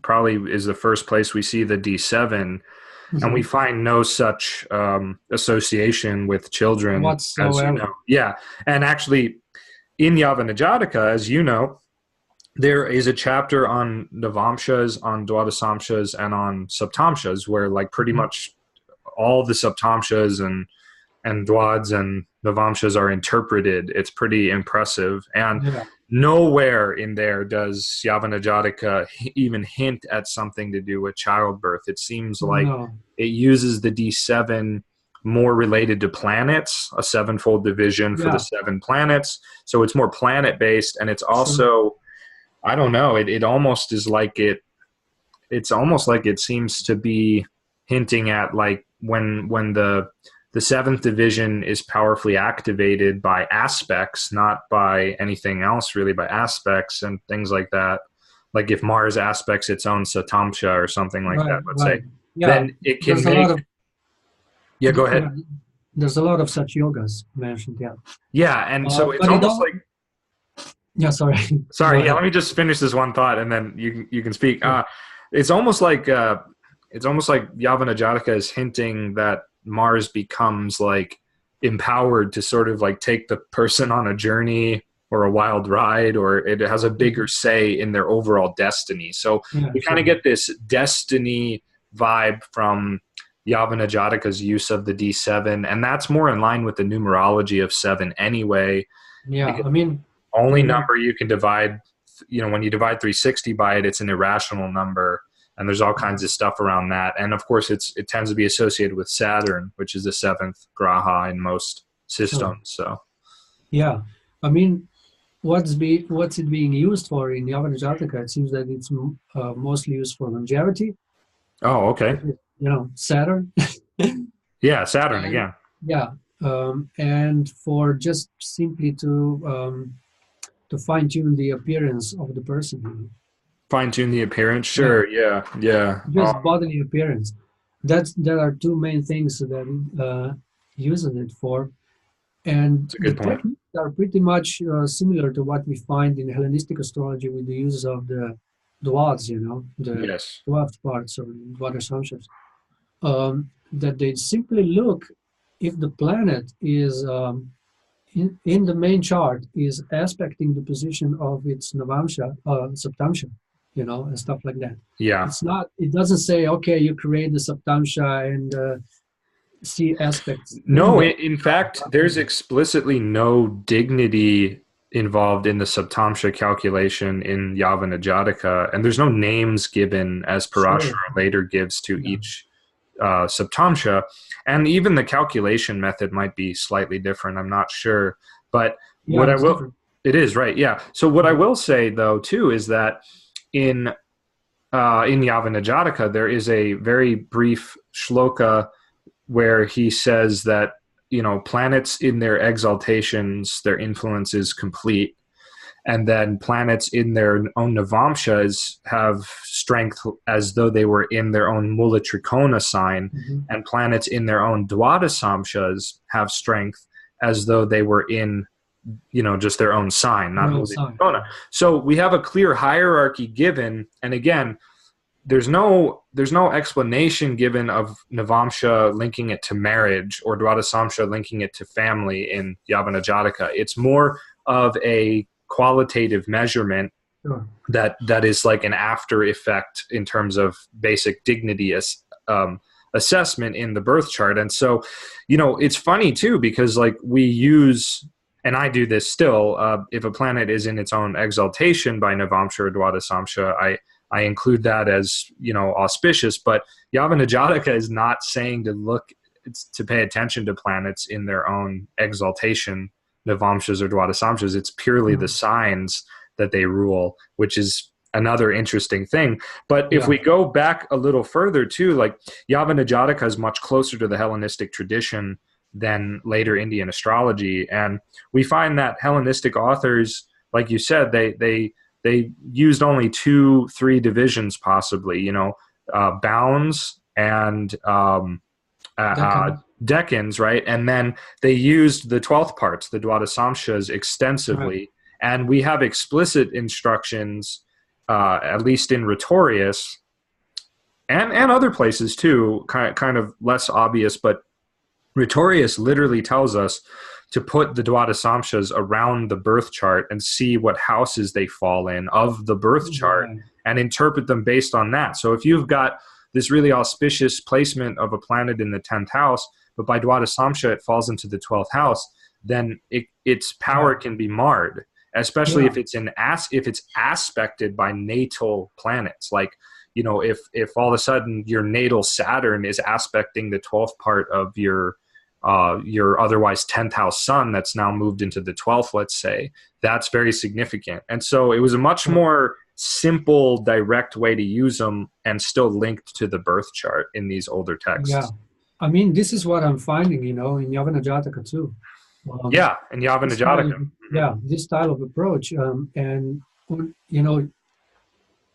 probably is the first place we see the D7, and we Mm-hmm. find no such association with children, as you know. Whatsoever. Yeah, and actually, in Yavana Jataka, as you know, there is a chapter on Navamshas, on Dwadasamshas, and on Saptamshas, where like pretty Mm-hmm. much all the Saptamshas and Dwads and Navamshas are interpreted. It's pretty impressive. And Yeah. nowhere in there does Yavana Jataka even hint at something to do with childbirth. It seems like No. it uses the D7 more related to planets, a sevenfold division for the Yeah. 7 planets. So it's more planet based, and it's Sure. also, I don't know, it almost is like it's almost like it seems to be hinting at like when the 7th division is powerfully activated by aspects, not by anything else really, by aspects and things like that. Like if Mars aspects its own Satamsha or something like Right. that, let's Right. say, Yeah. then it can There's a lot make, of yeah, go ahead. yeah, there's a lot of such yogas mentioned. Yeah. Yeah. And so it's But it almost all. like, Yeah. Sorry. Go sorry, yeah, ahead. let me just finish this one thought and then you can speak. Sure. It's almost like Yavana Jataka is hinting that Mars becomes like empowered to sort of like take the person on a journey or a wild ride, or it has a bigger say in their overall destiny. So Yeah. we kind Sure. of get this destiny vibe from Yavana Jataka's use of the D7, and that's more in line with the numerology of 7 anyway, Yeah. because I mean, only you know. number you can divide, when you divide 360 by it, it's an irrational number, and there's all kinds of stuff around that. And of course, it tends to be associated with Saturn, which is the 7th graha in most Sure. systems. So Yeah. I mean, what's it being used for in Yavana Jataka? It seems that it's mostly used for longevity, oh, okay. which is, Saturn. Yeah, Saturn And again. yeah, and for just simply to fine tune the appearance of the person, Fine tune the appearance. yeah, Sure. Yeah. Yeah. just bodily appearance. There are two main things that uses it for, and That's a the good point. techniques are pretty much similar to what we find in Hellenistic astrology with the use of the dwads, the Yes. 12 parts or Dwadasamshas. That they simply look if the planet is in the main chart is aspecting the position of its Navamsha, Saptamsha, and stuff like that. Yeah. It's not. It doesn't say, okay, you create the Saptamsha and see aspects in No, the. in fact, there's explicitly no dignity involved in the Saptamsha calculation in Yavana Jataka, and there's no names given as Parashara Sure. later gives to Yeah. each Saptamsha, and even the calculation method might be slightly different. I'm not sure, but Yeah, what I it's will, different. it is right, yeah. So what I will say though too is that in Yavana Jataka there is a very brief shloka where he says that planets in their exaltations, their influence is complete, and then planets in their own Navamshas have strength as though they were in their own Mula Trikona sign, Mm-hmm. and planets in their own Dwadasamshas have strength as though they were in just their own sign, not Real Mula sign. Trikona. So we have a clear hierarchy given, and again, there's no explanation given of Navamsha linking it to marriage or Dwadasamsha linking it to family in Yavana Jataka. It's more of a qualitative measurement Sure. that is like an after effect in terms of basic dignity assessment in the birth chart. And so, it's funny too, because like we use, and I do this still, if a planet is in its own exaltation by Navamsha or Dwadasamsha, I include that as, auspicious, but Yavana Jataka is not saying to pay attention to planets in their own exaltation Navamshas or Dwadasamshas. It's purely the signs that they rule, which is another interesting thing. But if we go back a little further too, like Yavana Jataka is much closer to the Hellenistic tradition than later Indian astrology. And we find that Hellenistic authors, like you said, they used only 2-3 divisions possibly, you know, bounds and decans, right? And then they used the 12th parts, the Dwadasamshas, extensively. Right. And we have explicit instructions, at least in Rhetorius and other places too, kind of less obvious, but Rhetorius literally tells us to put the Dwadasamshas around the birth chart and see what houses they fall in of the birth chart and interpret them based on that. So if you've got this really auspicious placement of a planet in the 10th house, but by Dwadasamsha it falls into the 12th house, then its power can be marred, especially if it's aspected by natal planets. Like, you know, if all of a sudden your natal Saturn is aspecting the 12th part of your otherwise 10th house sun that's now moved into the 12th, let's say, that's very significant. And so it was a much more simple, direct way to use them and still linked to the birth chart in these older texts. Yeah. I mean, this is what I'm finding, you know, in Yavana Jataka too. In Yavana Jataka. This style of approach. And, you know,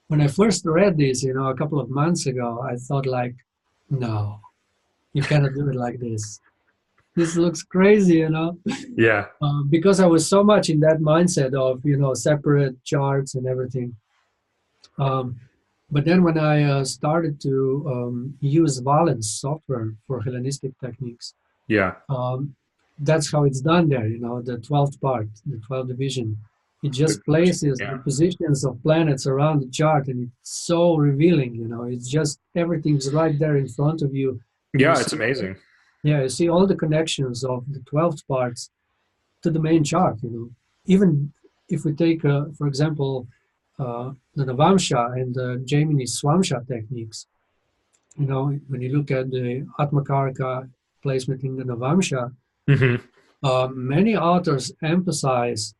when I first read this, you know, a couple of months ago, I thought like, no, you cannot do it like this. This looks crazy, you know? Yeah. Because I was so much in that mindset of, you know, separate charts and everything. But then when I started to use Valens software for Hellenistic techniques, that's how it's done there, you know, the 12th part, the 12th division. It just places the positions of planets around the chart, and it's so revealing, you know, it's just, everything's right there in front of you. Yeah, it's amazing. Yeah, you see all the connections of the 12th parts to the main chart, you know. Even if we take, for example, the Navamsha and the Jaimini Swamsha techniques, you know, when you look at the Atmakaraka placement in the Navamsha, many authors emphasize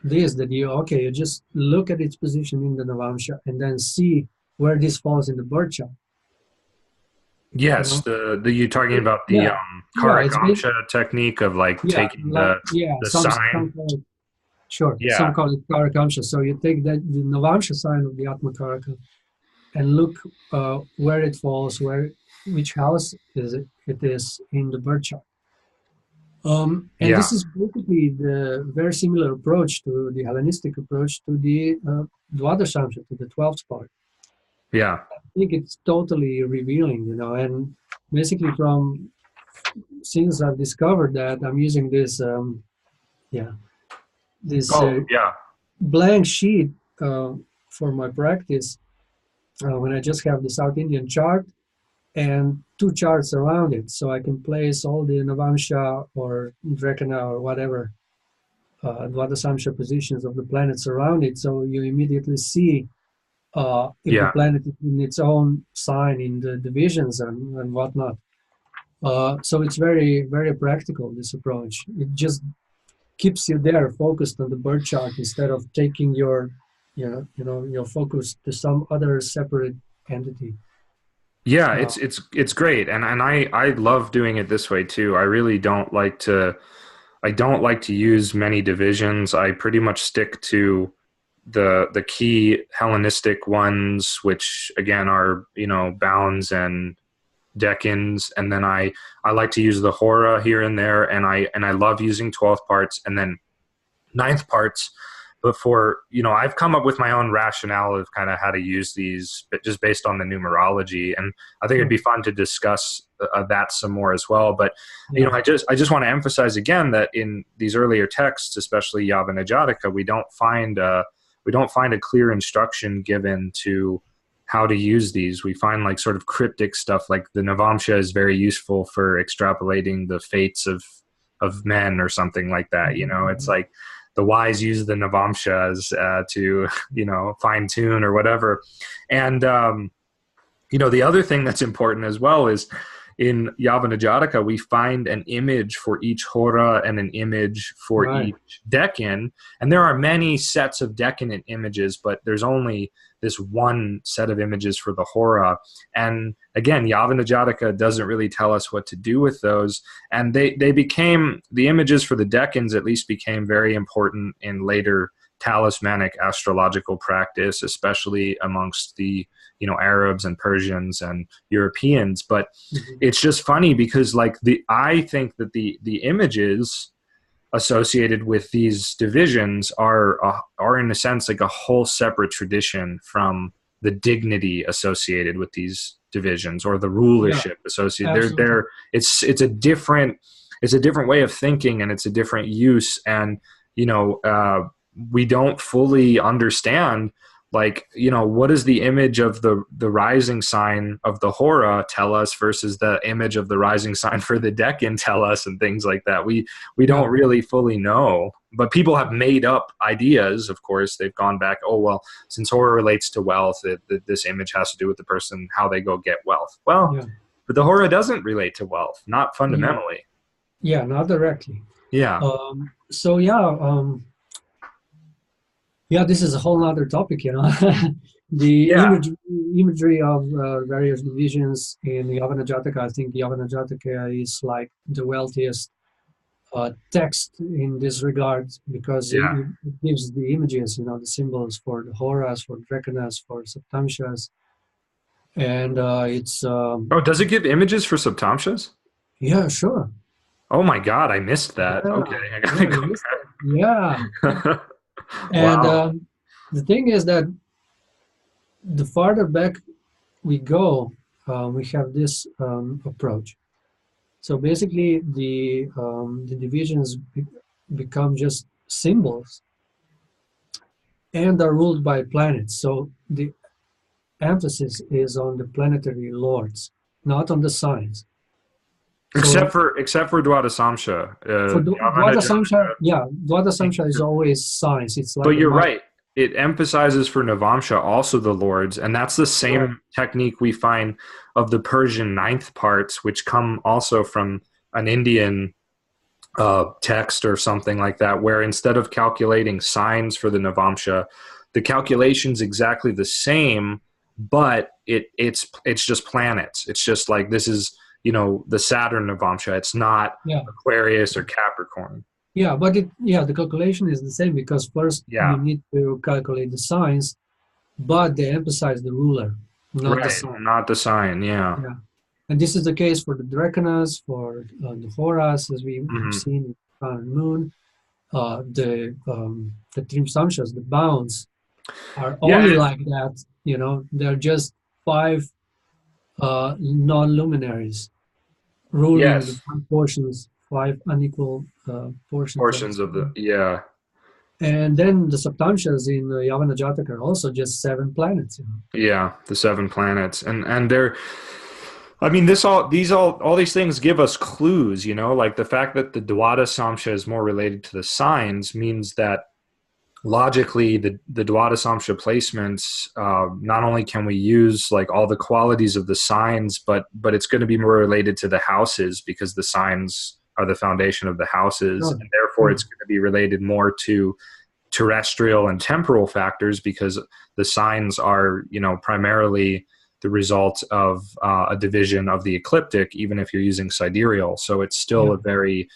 this, that you just look at its position in the Navamsha and then see where this falls in the birth chart. Yes, you're talking about the Karakamsha technique of like taking the sign. Some call it Karakamsha. So you take the Navamsha sign of the Atmakaraka and look where it falls, which house it is in the birth chart. This is basically the very similar approach to the Hellenistic approach to the Dwadasamsha, to the 12th part. Yeah. I think it's totally revealing, you know, and basically since I've discovered that, I'm using this, blank sheet for my practice when I just have the South Indian chart and 2 charts around it, so I can place all the Navamsha or Drekana or whatever Dwadasamsha positions of the planets around it, so you immediately see if the planet is in its own sign in the divisions and whatnot. So it's very, very practical, this approach. It just keeps you there focused on the birth chart instead of taking your focus to some other separate entity. Yeah, it's great, and I love doing it this way too. I really don't like to use many divisions. I pretty much stick to the key Hellenistic ones, which again are, you know, bounds and decans, and then I like to use the hora here and there, and I love using 12th parts and then 9th parts. Before, you know, I've come up with my own rationale of kind of how to use these, but just based on the numerology, and I think it'd be fun to discuss that some more as well. But you know, I just want to emphasize again that in these earlier texts, especially Yavana Jataka, we don't find a clear instruction given to how to use these. We find like sort of cryptic stuff, like the Navamsha is very useful for extrapolating the fates of men or something like that. You know, it's like the wise use the Navamshas to, you know, fine tune or whatever. And, you know, the other thing that's important as well is, in Yavana Jataka, we find an image for each hora and an image for Right. each decan. And there are many sets of decan images, but there's only this one set of images for the hora. And again, Yavana Jataka doesn't really tell us what to do with those. And they became, the images for the decans at least became very important in later talismanic astrological practice, especially amongst the Arabs and Persians and Europeans. But it's just funny because I think that the images associated with these divisions are in a sense like a whole separate tradition from the dignity associated with these divisions or the rulership associated. It's a different way of thinking, and it's a different use. And we don't fully understand, what does the image of the rising sign of the hora tell us versus the image of the rising sign for the decan tell us, and things like that. We don't really fully know, but people have made up ideas. Of course, they've gone back, oh, well, since hora relates to wealth, this image has to do with the person, how they go get wealth. Well, but the hora doesn't relate to wealth, not fundamentally. Yeah, not directly. Yeah. This is a whole other topic, The imagery of various divisions in Yavana Jataka. I think Yavana Jataka is like the wealthiest text in this regard, because it gives the images, the symbols for the horas, for drakanas, for saptamshas, and it's. Does it give images for saptamshas? Yeah, sure. Oh my God, I missed that. Yeah. Okay, I gotta go back. Yeah. And the thing is that the farther back we go, we have this approach. So basically, the divisions become just symbols and are ruled by planets. So the emphasis is on the planetary lords, not on the signs. Except for Dwadasamsha. Dwadasamsha is always signs. It's like. But you're right. It emphasizes for Navamsha also the lords, and that's the same technique we find of the Persian ninth parts, which come also from an Indian text or something like that, where instead of calculating signs for the Navamsha, the calculation's exactly the same, but it's just planets. It's just like, this is the Saturn Navamsha. It's not Aquarius or Capricorn. Yeah, but the calculation is the same, because first you need to calculate the signs, but they emphasize the ruler, not the sign. Not the sign, yeah. And this is the case for the drakanas, for the horas, as we've seen in Sun and Moon. The trimsamshas, the bounds, are only like that. They're just 5 non-luminaries ruling the 5 portions, 5 unequal portions of the and then the saptamshas in Yavana Jataka are also just 7 planets. Yeah, the 7 planets, and they're. I mean, all these things give us clues. Like the fact that the Dwadasamsha is more related to the signs means that logically the Dwadasamsha placements, not only can we use like all the qualities of the signs, but it's going to be more related to the houses, because the signs are the foundation of the houses, and therefore it's going to be related more to terrestrial and temporal factors, because the signs are primarily the result of a division of the ecliptic, even if you're using sidereal. So it's still a very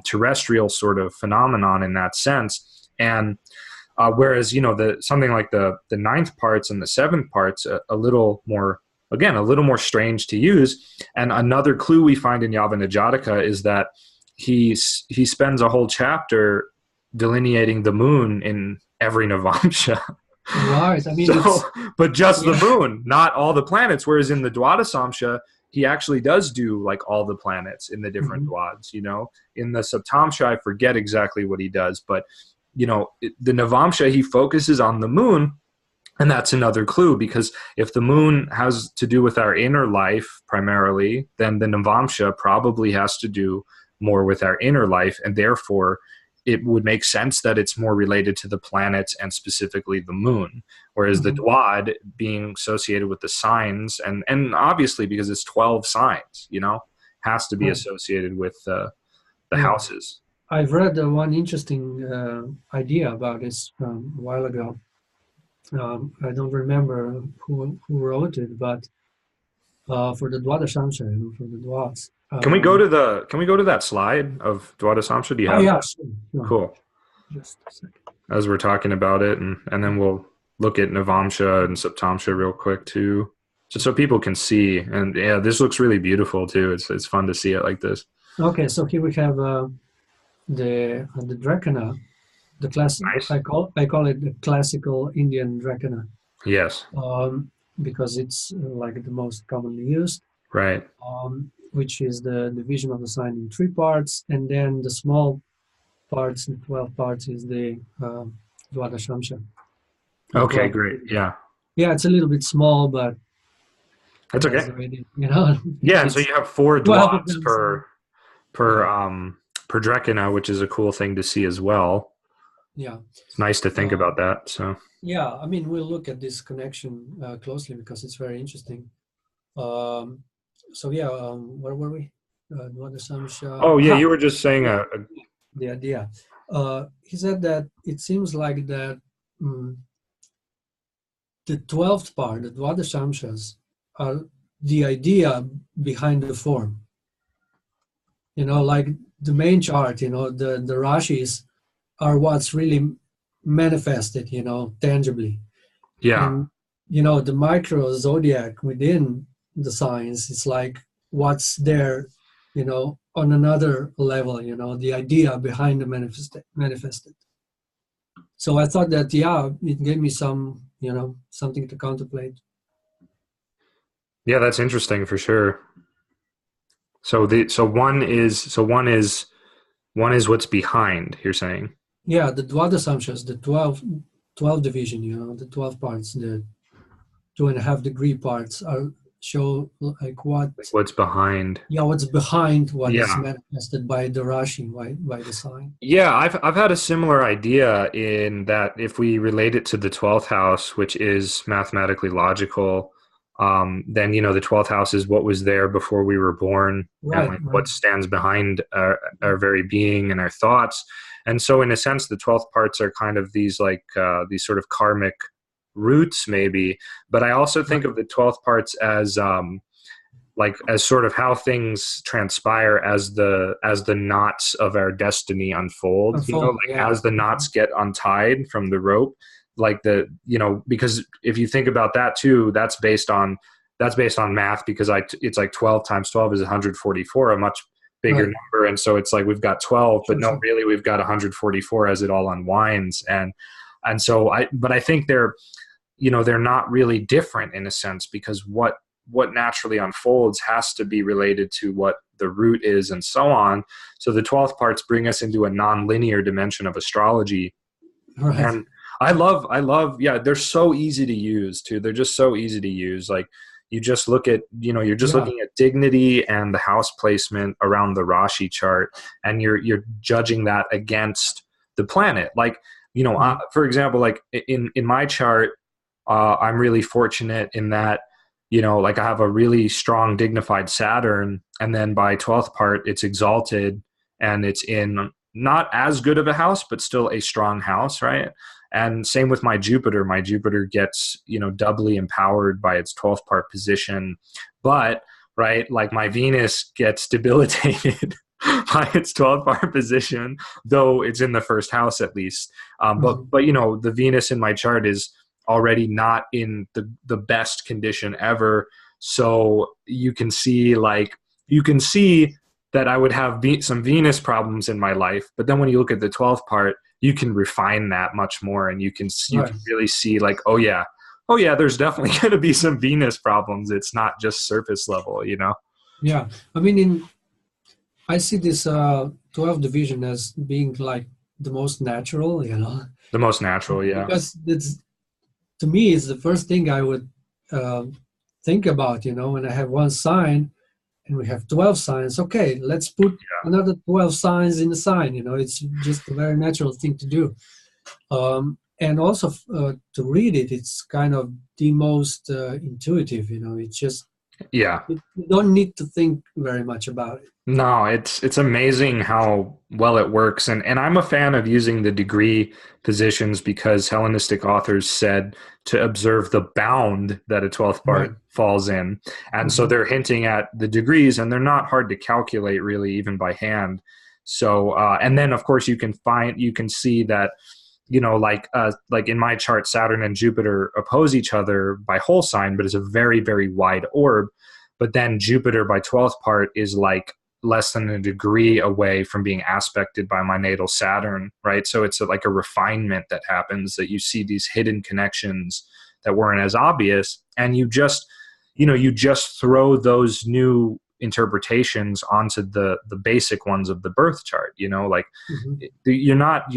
terrestrial sort of phenomenon in that sense. And whereas, something like the 9th parts and the 7th parts, a little more strange to use. And another clue we find in Yavana Jataka is that he spends a whole chapter delineating the moon in every Navamsha. Right. I mean, but just the moon, not all the planets. Whereas in the Dwadasamsha, he actually does do like all the planets in the different Dwads. In the Saptamsha, I forget exactly what he does, but the Navamsha, he focuses on the moon. And that's another clue, because if the moon has to do with our inner life primarily, then the Navamsha probably has to do more with our inner life, and therefore it would make sense that it's more related to the planets and specifically the moon, whereas the Dwad being associated with the signs, and obviously because it's 12 signs, has to be associated with the houses. I've read one interesting idea about this a while ago. I don't remember who wrote it, but for the Dwadashamsha, for the Dwads. Can we go to that slide of Dwadasamsha? Do you have that? Sure. Cool. Just a second. As we're talking about it, and then we'll look at Navamsha and Saptamsha real quick too, just so people can see. And yeah, this looks really beautiful too. It's fun to see it like this. Okay, so here we have the Drakana, the classic. Nice. I call it the classical Indian Drakana. Yes. Because it's like the most commonly used. Right. Which is the division of the sign in 3 parts, and then the small parts, the 12 parts, is the Dwadashamsha. Okay, great. Yeah. Yeah, it's a little bit small, but that's okay. Already, Yeah, and so you have 4 Dwads per Drakana, which is a cool thing to see as well. Yeah. It's nice to think about that. So. Yeah, I mean, we'll look at this connection closely because it's very interesting. So yeah, where were we? Oh yeah, you were just saying the idea. He said that it seems like that the 12th part, the Dwadashamshas, are the idea behind the form. Like the main chart, the Rashis are what's really manifested, tangibly. Yeah. And, the micro zodiac within the signs, it's like what's there, on another level, the idea behind the manifested. So I thought that, it gave me some, something to contemplate. Yeah, that's interesting for sure. So one is what's behind, you're saying? Yeah, the Dwadasamshas, the 12 division, the 12 parts, the 2.5-degree parts show like what's behind. Yeah, what's behind what is manifested by the Rashi, by the sign. Yeah, I've had a similar idea in that if we relate it to the 12th house, which is mathematically logical, then the 12th house is what was there before we were born, and what stands behind our very being and our thoughts. And so in a sense, the 12th parts are kind of these these sort of karmic roots maybe, but I also think of the 12th parts as as sort of how things transpire as the knots of our destiny unfold, as the knots get untied from the rope, because if you think about that too, that's based on math, because it's like 12 times 12 is 144, a much bigger number. And so it's like we've got 12, but really we've got 144 as it all unwinds. And so I think they're not really different in a sense, because what naturally unfolds has to be related to what the root is and so on. So the 12th parts bring us into a non-linear dimension of astrology. Right. And I love, they're so easy to use too. They're just so easy to use. Like you just look at, you're just looking at dignity and the house placement around the Rashi chart, and you're judging that against the planet. Like, for example, like in my chart, I'm really fortunate in that, I have a really strong, dignified Saturn, and then by 12th part, it's exalted, and it's in not as good of a house, but still a strong house, right? And same with my Jupiter. My Jupiter gets, doubly empowered by its 12th part position, but, right, like my Venus gets debilitated by its 12th part position, though it's in the first house at least. But the Venus in my chart is already not in the best condition ever. So you can see that I would have some Venus problems in my life. But then when you look at the 12th part, you can refine that much more, and you can really see like, oh yeah, there's definitely going to be some Venus problems. It's not just surface level, Yeah. I mean, I see this 12 division as being like the most natural, The most natural, yeah. Because to me, it's the first thing I would think about, when I have one sign, and we have 12 signs. Okay, let's put another 12 signs in the sign. It's just a very natural thing to do. And also to read it, it's kind of the most intuitive. It's just Yeah. you don't need to think very much about it. No, it's amazing how well it works. And I'm a fan of using the degree positions because Hellenistic authors said to observe the bound that a 12th part Right. falls in. And so they're hinting at the degrees, and they're not hard to calculate really, even by hand. So and then of course you can see that, like in my chart, Saturn and Jupiter oppose each other by whole sign, but it's a very, very wide orb. But then Jupiter by 12th part is like less than a degree away from being aspected by my natal Saturn, right? So it's like a refinement that happens, that you see these hidden connections that weren't as obvious, and you just throw those new interpretations onto the basic ones of the birth chart. Like you're not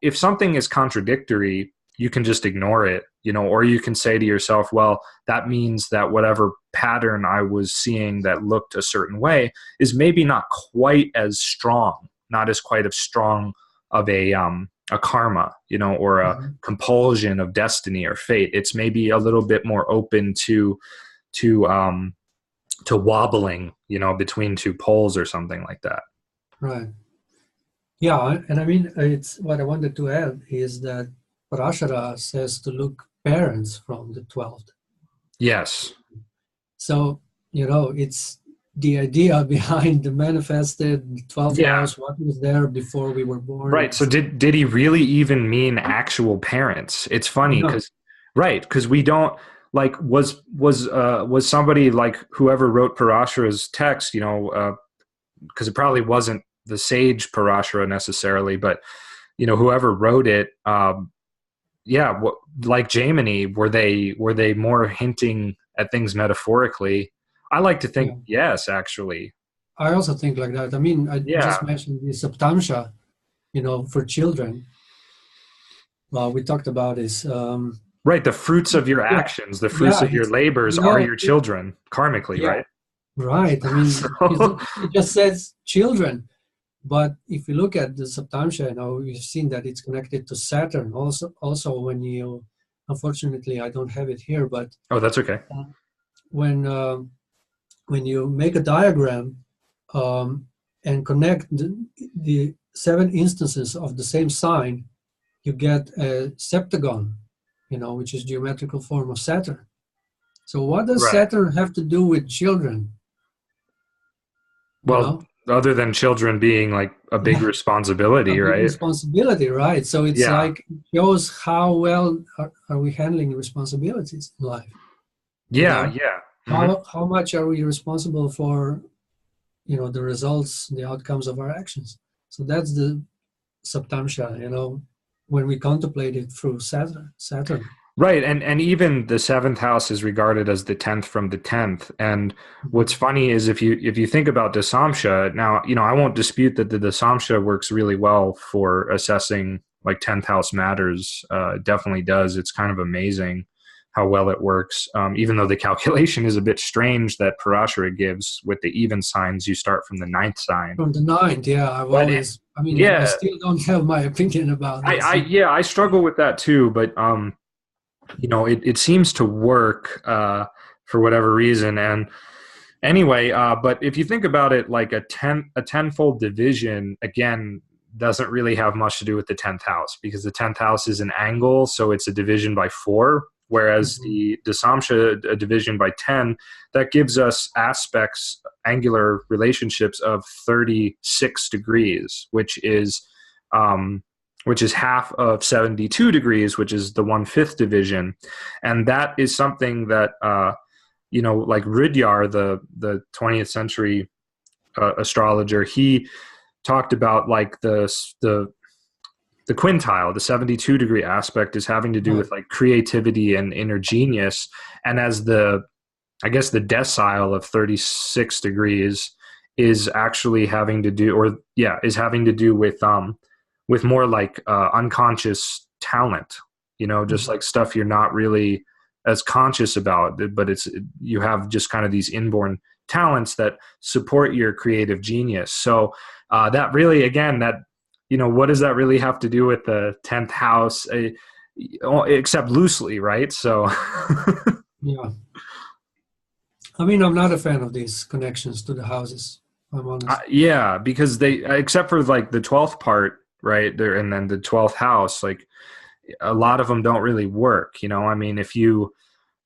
if something is contradictory, you can just ignore it, or you can say to yourself, well, that means that whatever pattern I was seeing that looked a certain way is maybe not quite as strong, not as quite as strong of a karma, or a compulsion of destiny or fate. It's maybe a little bit more open to wobbling, between two poles or something like that. Right. Yeah, and I mean, it's what I wanted to add is that Parashara says to look parents from the 12th. Yes. So, it's the idea behind the manifested 12th house, what was there before we were born. Right. So did he really even mean actual parents? It's funny because we don't, like, was somebody like whoever wrote Parashara's text, because it probably wasn't the sage Parashara necessarily, but whoever wrote it, like Jaimini, were they more hinting at things metaphorically? I like to think yes, actually. I also think like that. I mean, I just mentioned the Saptamsha, for children. We talked about this. Right, the fruits of your actions, the fruits of your labors are your children, karmically, right? Right. I mean, it just says children. But if you look at the Saptamsha, you've seen that it's connected to Saturn. Also, when you, unfortunately, I don't have it here, but oh, that's okay. When you make a diagram and connect the 7 instances of the same sign, you get a septagon, which is geometrical form of Saturn. So what does Saturn have to do with children? Well, other than children being like a big responsibility, right? Responsibility, right? So it's like, it shows how well are we handling responsibilities in life. Yeah. How much are we responsible for, the results, the outcomes of our actions? So that's the Saptamsha, when we contemplate it through Saturn. Right, and even the 7th house is regarded as the 10th from the 10th. And what's funny is if you think about Dasamsha, now I won't dispute that the Dasamsha works really well for assessing like 10th house matters. It definitely does. It's kind of amazing how well it works. Even though the calculation is a bit strange that Parashara gives with the even signs, you start from the 9th sign. From the 9th, I still don't have my opinion about this. I struggle with that too, but it seems to work for whatever reason. And anyway, but if you think about it, like a tenfold division, again, doesn't really have much to do with the 10th house, because the 10th house is an angle, so it's a division by 4. Whereas the Dasamsha, a division by 10, that gives us aspects, angular relationships of 36 degrees, which is half of 72 degrees, which is the 1/5 division. And that is something that, like Rudyard, the 20th century astrologer, he talked about like the quintile, the 72 degree aspect, is having to do with like creativity and inner genius. And as the decile of 36 degrees is actually having to do with more like unconscious talent, just like stuff you're not really as conscious about, but you have just kind of these inborn talents that support your creative genius. So that really, again, that, what does that really have to do with the 10th house, except loosely, right? So Yeah. I mean, I'm not a fan of these connections to the houses. I'm honest. yeah, because they, except for like the 12th part, right there, and then the 12th house, like a lot of them don't really work. I mean, if you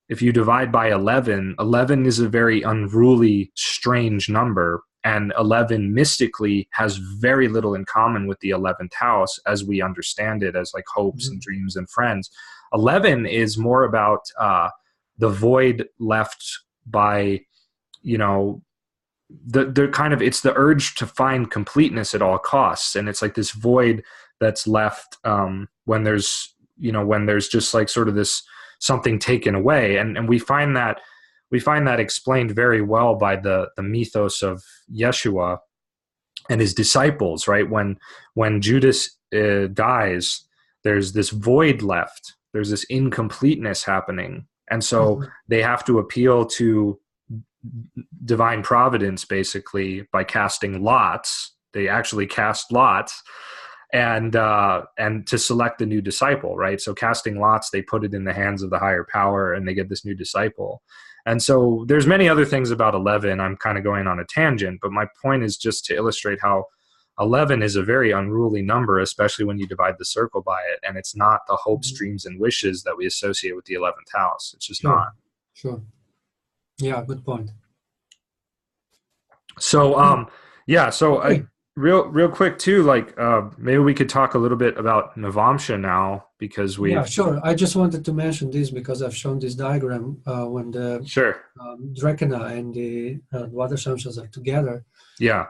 divide by 11, 11 is a very unruly, strange number, and 11 mystically has very little in common with the 11th house as we understand it, as like hopes and dreams and friends. 11 is more about the void left by, the kind of, it's the urge to find completeness at all costs, and it's like this void that's left when there's just like sort of this something taken away, and we find that explained very well by the mythos of Yeshua and his disciples, right? When Judas dies, there's this void left, there's this incompleteness happening, and so they have to appeal to divine providence basically by casting lots. They actually cast lots and to select a new disciple, right? So casting lots, they put it in the hands of the higher power and they get this new disciple. And so there's many other things about 11. I'm kind of going on a tangent, but my point is just to illustrate how 11 is a very unruly number, especially when you divide the circle by it. And it's not the hopes, dreams, and wishes that we associate with the 11th house. It's just not. Sure. Yeah, good point. So, real quick too, like maybe we could talk a little bit about Navamsha now, because we. Yeah, sure. I just wanted to mention this because I've shown this diagram when the Drekana and the Dvadasamshas are together. Yeah.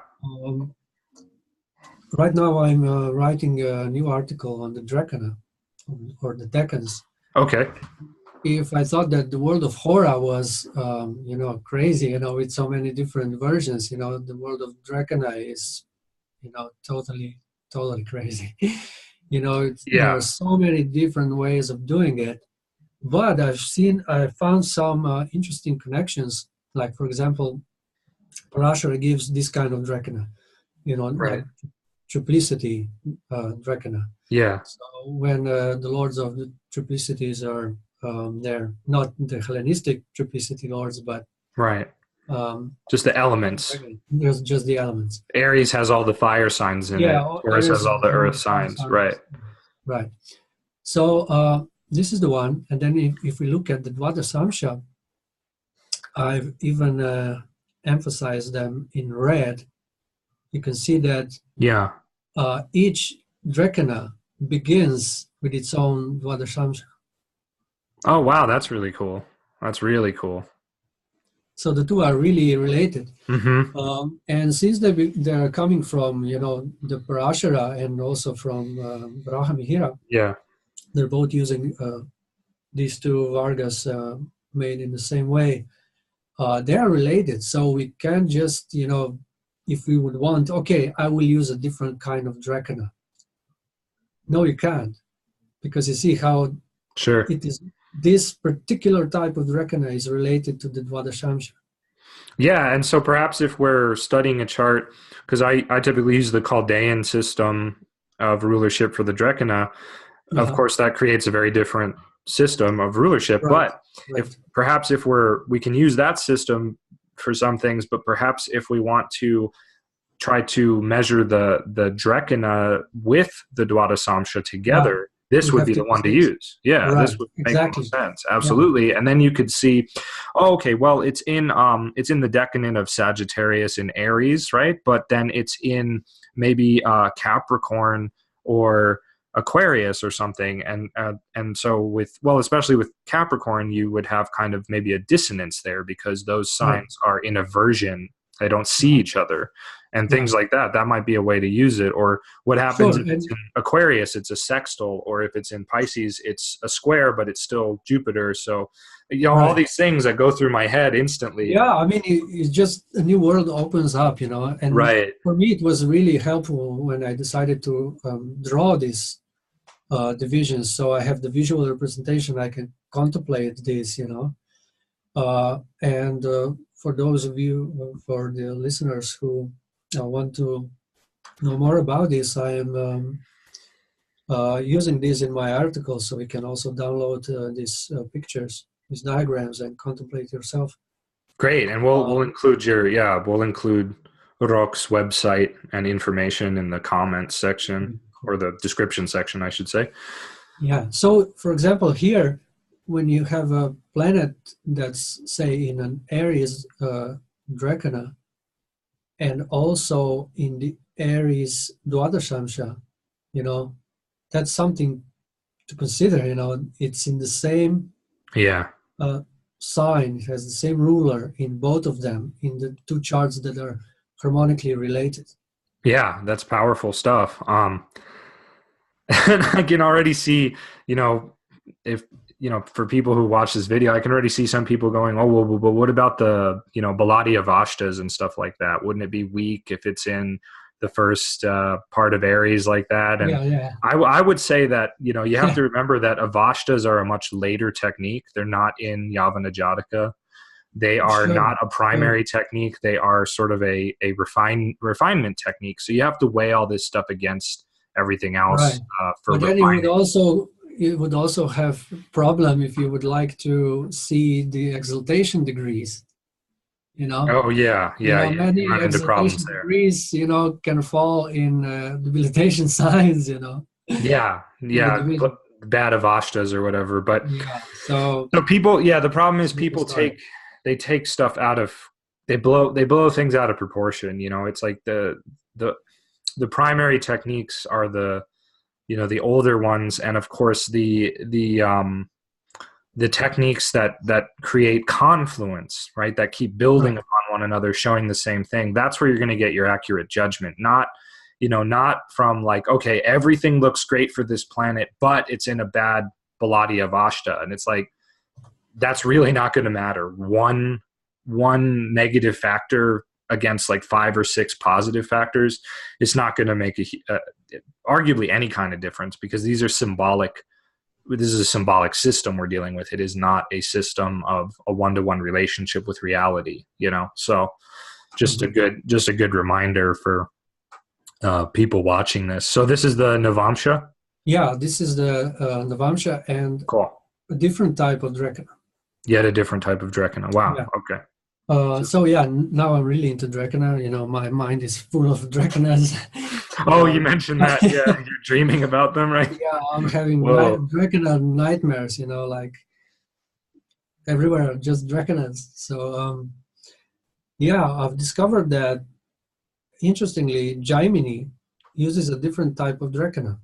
Right now I'm writing a new article on the Drekana, or the Decans. Okay. If I thought that the world of Hora was, crazy, with so many different versions, the world of Drekana is, totally crazy. There are so many different ways of doing it. But I found some interesting connections. Like, for example, Parashara gives this kind of Drekana, like triplicity Drekana. Yeah. So when the lords of the triplicities are they're not the Hellenistic triplicity lords, but just the elements. Just the elements. Aries has all the fire signs in it. Taurus has all the earth signs. Right. Right. So this is the one. And then if we look at the Dvadasamsha, I've even emphasized them in red. You can see that each Drekana begins with its own Dvadasamsha. Oh, wow. That's really cool. That's really cool. So the two are really related. And since they are coming from, the Parashara and also from Brahmihira, they're both using these two Vargas made in the same way. They are related. So we can just, if we would want, okay, I will use a different kind of Drekana. No, you can't. Because you see how it is. This particular type of Drekana is related to the Dvadasamsha. Yeah, and so perhaps if we're studying a chart, because I typically use the Chaldean system of rulership for the Drekana, of course that creates a very different system of rulership. But perhaps if we can use that system for some things, but perhaps if we want to try to measure the Drekana with the Dvadasamsha together, this would be the one to use. This would make more sense. Absolutely. And then you could see, it's in the decanate of Sagittarius in Aries, right? But then it's in maybe Capricorn or Aquarius or something. And so especially with Capricorn, you would have kind of maybe a dissonance there because those signs are in aversion. They don't see each other and things like that. That might be a way to use it. Or what happens if it's in Aquarius, it's a sextile, or if it's in Pisces, it's a square, but it's still Jupiter. So, all these things that go through my head instantly. Yeah, I mean, it's just a new world opens up, And for me, it was really helpful when I decided to draw these divisions. So I have the visual representation. I can contemplate this, And for those of you, for the listeners who want to know more about this, I am using these in my article, so you can also download these pictures, these diagrams, and contemplate yourself. Great, and we'll include we'll include Rok's website and information in the comments section, or the description section, I should say. Yeah. So, for example, here, when you have a planet that's, say, in an Aries Dracana, and also in the Aries Dwadashamsha, that's something to consider. It's in the same sign. It has the same ruler in both of them, in the two charts that are harmonically related. Yeah, that's powerful stuff. And I can already see, if for people who watch this video, I can already see some people going, oh, well, but what about the, Baladi of Ashtas and stuff like that? Wouldn't it be weak if it's in the first part of Aries like that? And I would say that, you have to remember that Avashtas are a much later technique. They're not in Yavana Jataka. They are not a primary technique. They are sort of a refinement technique. So you have to weigh all this stuff against everything else. But then it would also have problem if you would like to see the exaltation degrees. Oh yeah. Many exaltation degrees, can fall in debilitation signs. Yeah. Bad Avashtas or whatever. But so people, the problem is people take stuff out of, they blow things out of proportion. It's like the primary techniques are the older ones, and of course the techniques that create confluence, right? That keep building upon one another, showing the same thing. That's where you're going to get your accurate judgment. Not from like, okay, everything looks great for this planet, but it's in a bad Baladi of Ashta, and it's like, that's really not going to matter. One negative factor against like 5 or 6 positive factors, it's not going to make arguably any kind of difference, because these are symbolic. This is a symbolic system we're dealing with. It is not a system of a one-to-one relationship with reality. So just a good reminder for people watching this. So this is the Navamsha. Yeah, this is the Navamsha, and a different type of Dracana. Yet a different type of Dracana. Wow. Yeah. Okay. Now I'm really into Dracana. My mind is full of Dracanas. Oh, you mentioned that. Yeah, you're dreaming about them, right? Yeah, I'm having Dracana nightmares. Like everywhere, just Dracanas. So I've discovered that, interestingly, Jaimini uses a different type of Dracana.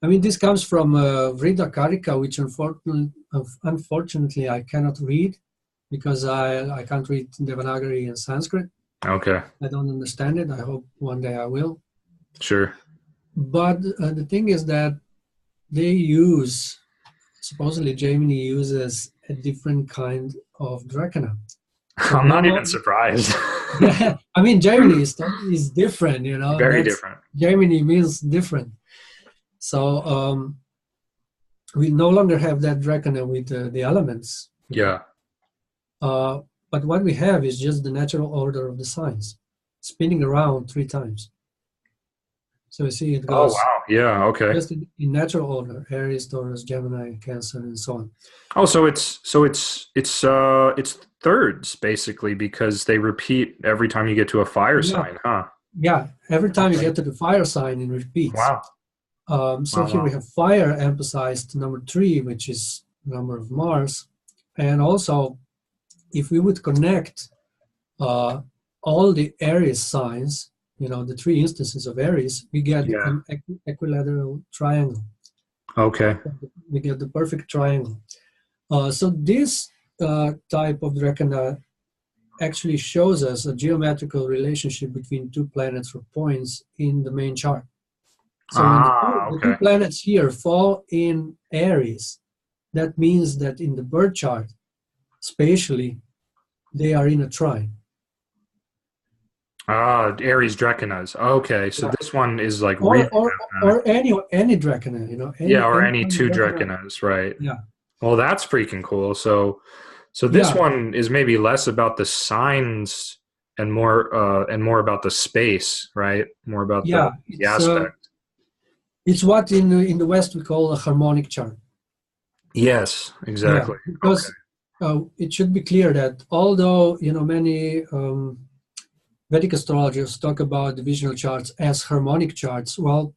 I mean, this comes from Vrida Karika, which unfortunately I cannot read, because I can't read Devanagari and Sanskrit. Okay. I don't understand it. I hope one day I will. Sure. But the thing is that supposedly Jaimini uses a different kind of Dracana. So I'm not even surprised. Yeah, I mean, Jaimini is different, Very different. Jaimini means different. So we no longer have that Dracana with the elements. Yeah. But what we have is just the natural order of the signs, spinning around 3 times. So you see it goes. Oh wow! Yeah. Okay. Just in natural order: Aries, Taurus, Gemini, Cancer, and so on. Oh, so it's thirds basically, because they repeat every time you get to a fire sign, huh? Yeah. Every time you get to the fire sign, it repeats. Wow. Here we have fire emphasized number 3, which is the number of Mars, and also, if we would connect all the Aries signs, the 3 instances of Aries, we get an equilateral triangle. Okay. We get the perfect triangle. So this type of Dracana actually shows us a geometrical relationship between 2 planets or points in the main chart. So when the 2 planets here fall in Aries, that means that in the birth chart, spatially, they are in a trine. Aries Dracanas. Okay, so this one is like or any Dracana, any 2 Dracanas, right? Yeah. Well, that's freaking cool. So So this Yeah, one is maybe less about the signs and more about the space, right? More about yeah. the aspect. It's what in the West we call a harmonic chart. Yes, Yeah, exactly. Okay. because it should be clear that although many Vedic astrologers talk about divisional charts as harmonic charts, well,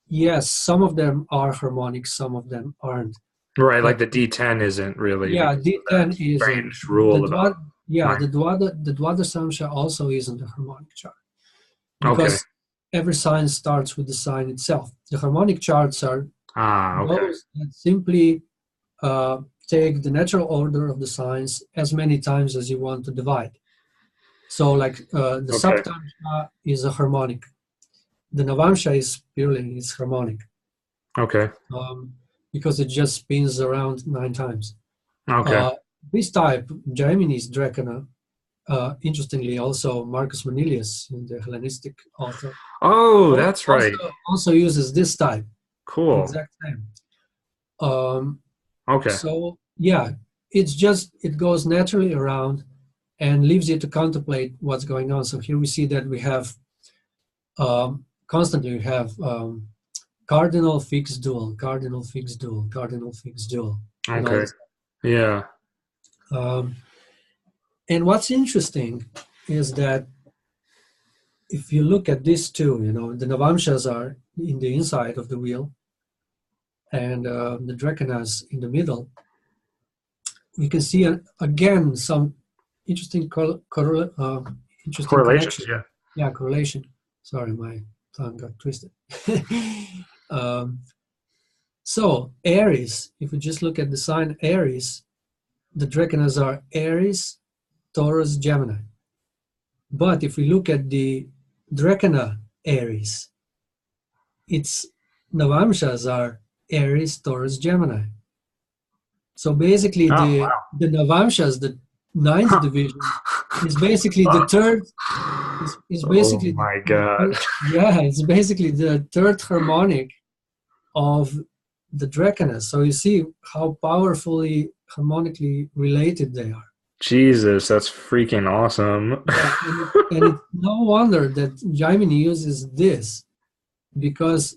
yes, some of them are harmonic, some of them aren't. Right, like Like the D10 isn't really yeah, because of that D10 isn't. strange The rule about Dwad, yeah, nine. the Dwadasamsha also isn't a harmonic chart Okay. because every sign starts with the sign itself. The harmonic charts are Ah, okay. those that simply uh, take the natural order of the signs as many times as you want to divide. So, like the Okay. Saptamsha is a harmonic. The Navamsha is purely it's harmonic Okay. um, because it just spins around 9 times. Okay. Uh, this type, Gemini's Dracana, interestingly, also Marcus Manilius, the Hellenistic author, Oh, that's right. also uses this type, the Cool. exact same. Um, Okay. so yeah, it goes naturally around and leaves you to contemplate what's going on. So here we see that we have constantly we have cardinal fixed dual, cardinal fixed dual, cardinal fixed dual, and all Okay. this. Yeah. Um, and what's interesting is that if you look at these two, the Navamshas are in the inside of the wheel and the Drakanas in the middle. We can see again some interesting interesting Correlations, yeah. connection. Yeah, correlation. Sorry, my tongue got twisted. um, so Aries, if we just look at the sign Aries, the Drakanas are Aries, Taurus, Gemini. But if we look at the Drakana Aries, its Navamshas are Aries, Taurus, Gemini. So basically, Oh, the Navamshas, the ninth wow. division, is basically the third. Is Oh basically my God. yeah, it's basically the third harmonic of the Drakanas. So you see how powerfully harmonically related they are. Jesus, that's freaking awesome. Yeah, and it's no wonder that Jaimini uses this because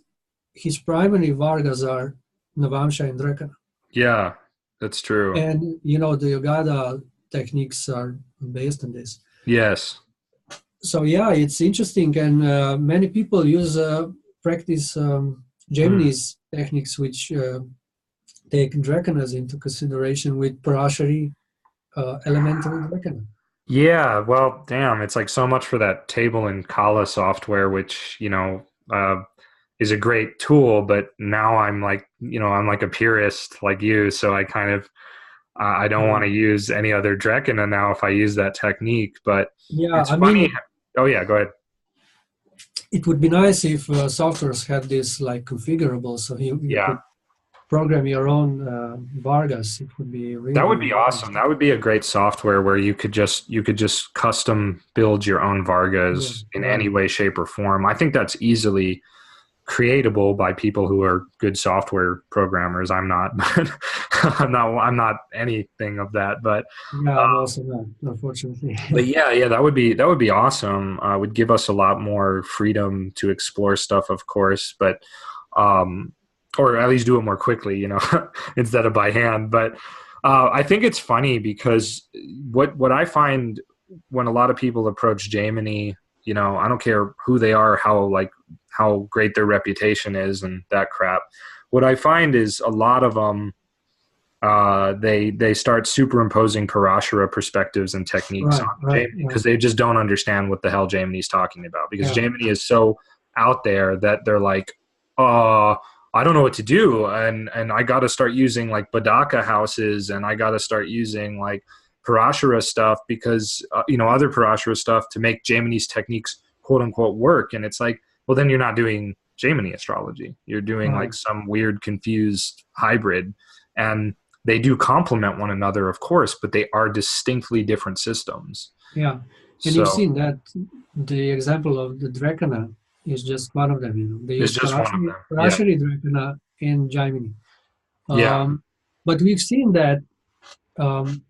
his primary Vargas are Navamsha and Drakana. Yeah, that's true. And the Yogada techniques are based on this. Yes. So yeah, it's interesting, and many people use practice Hmm. Gemini's techniques, which take Drakanas into consideration with Parashari elementary Drakana. Yeah, well, damn, it's like so much for that table and Kala software, which, is a great tool, but now I'm like, I'm like a purist like you, so I kind of I don't want to use any other Drekina now if I use that technique, but Yeah, it's I mean, funny. Oh yeah, go ahead. it would be nice if softwares had this like configurable, so you Yeah. could program your own Vargas. It would be That would really be nice. awesome. That would be a great software where you could just custom build your own Yeah, Vargas in right. any way, shape, or form. I think that's easily creatable by people who are good software programmers. I'm not, but I'm not anything of that. Yeah, I'm also not, unfortunately. But yeah, that would be awesome. Would give us a lot more freedom to explore stuff, of course, but um, or at least do it more quickly, instead of by hand. But I think it's funny because what I find when a lot of people approach Jaimini, I don't care who they are, how great their reputation is, and that crap. What I find is a lot of them they start superimposing Parashara perspectives and techniques Right, on right, Jaimini right. because they just don't understand what the hell Jaimini's talking about. Because Yeah, Jaimini is so out there that they're like, I don't know what to do, and I got to start using like Badaka houses, and I got to start using like Parashara stuff because other Parashara stuff to make Jaimini's techniques quote unquote work. And it's like, well, then you're not doing Jaimini astrology. You're doing right. like some weird confused hybrid, and they do complement one another, of course, but they are distinctly different systems. Yeah. And you've So seen that the example of the Drakana is just one of them. They it's use just one of them. Yeah. Parashari Drakana in Jaimini. Yeah. But we've seen that um,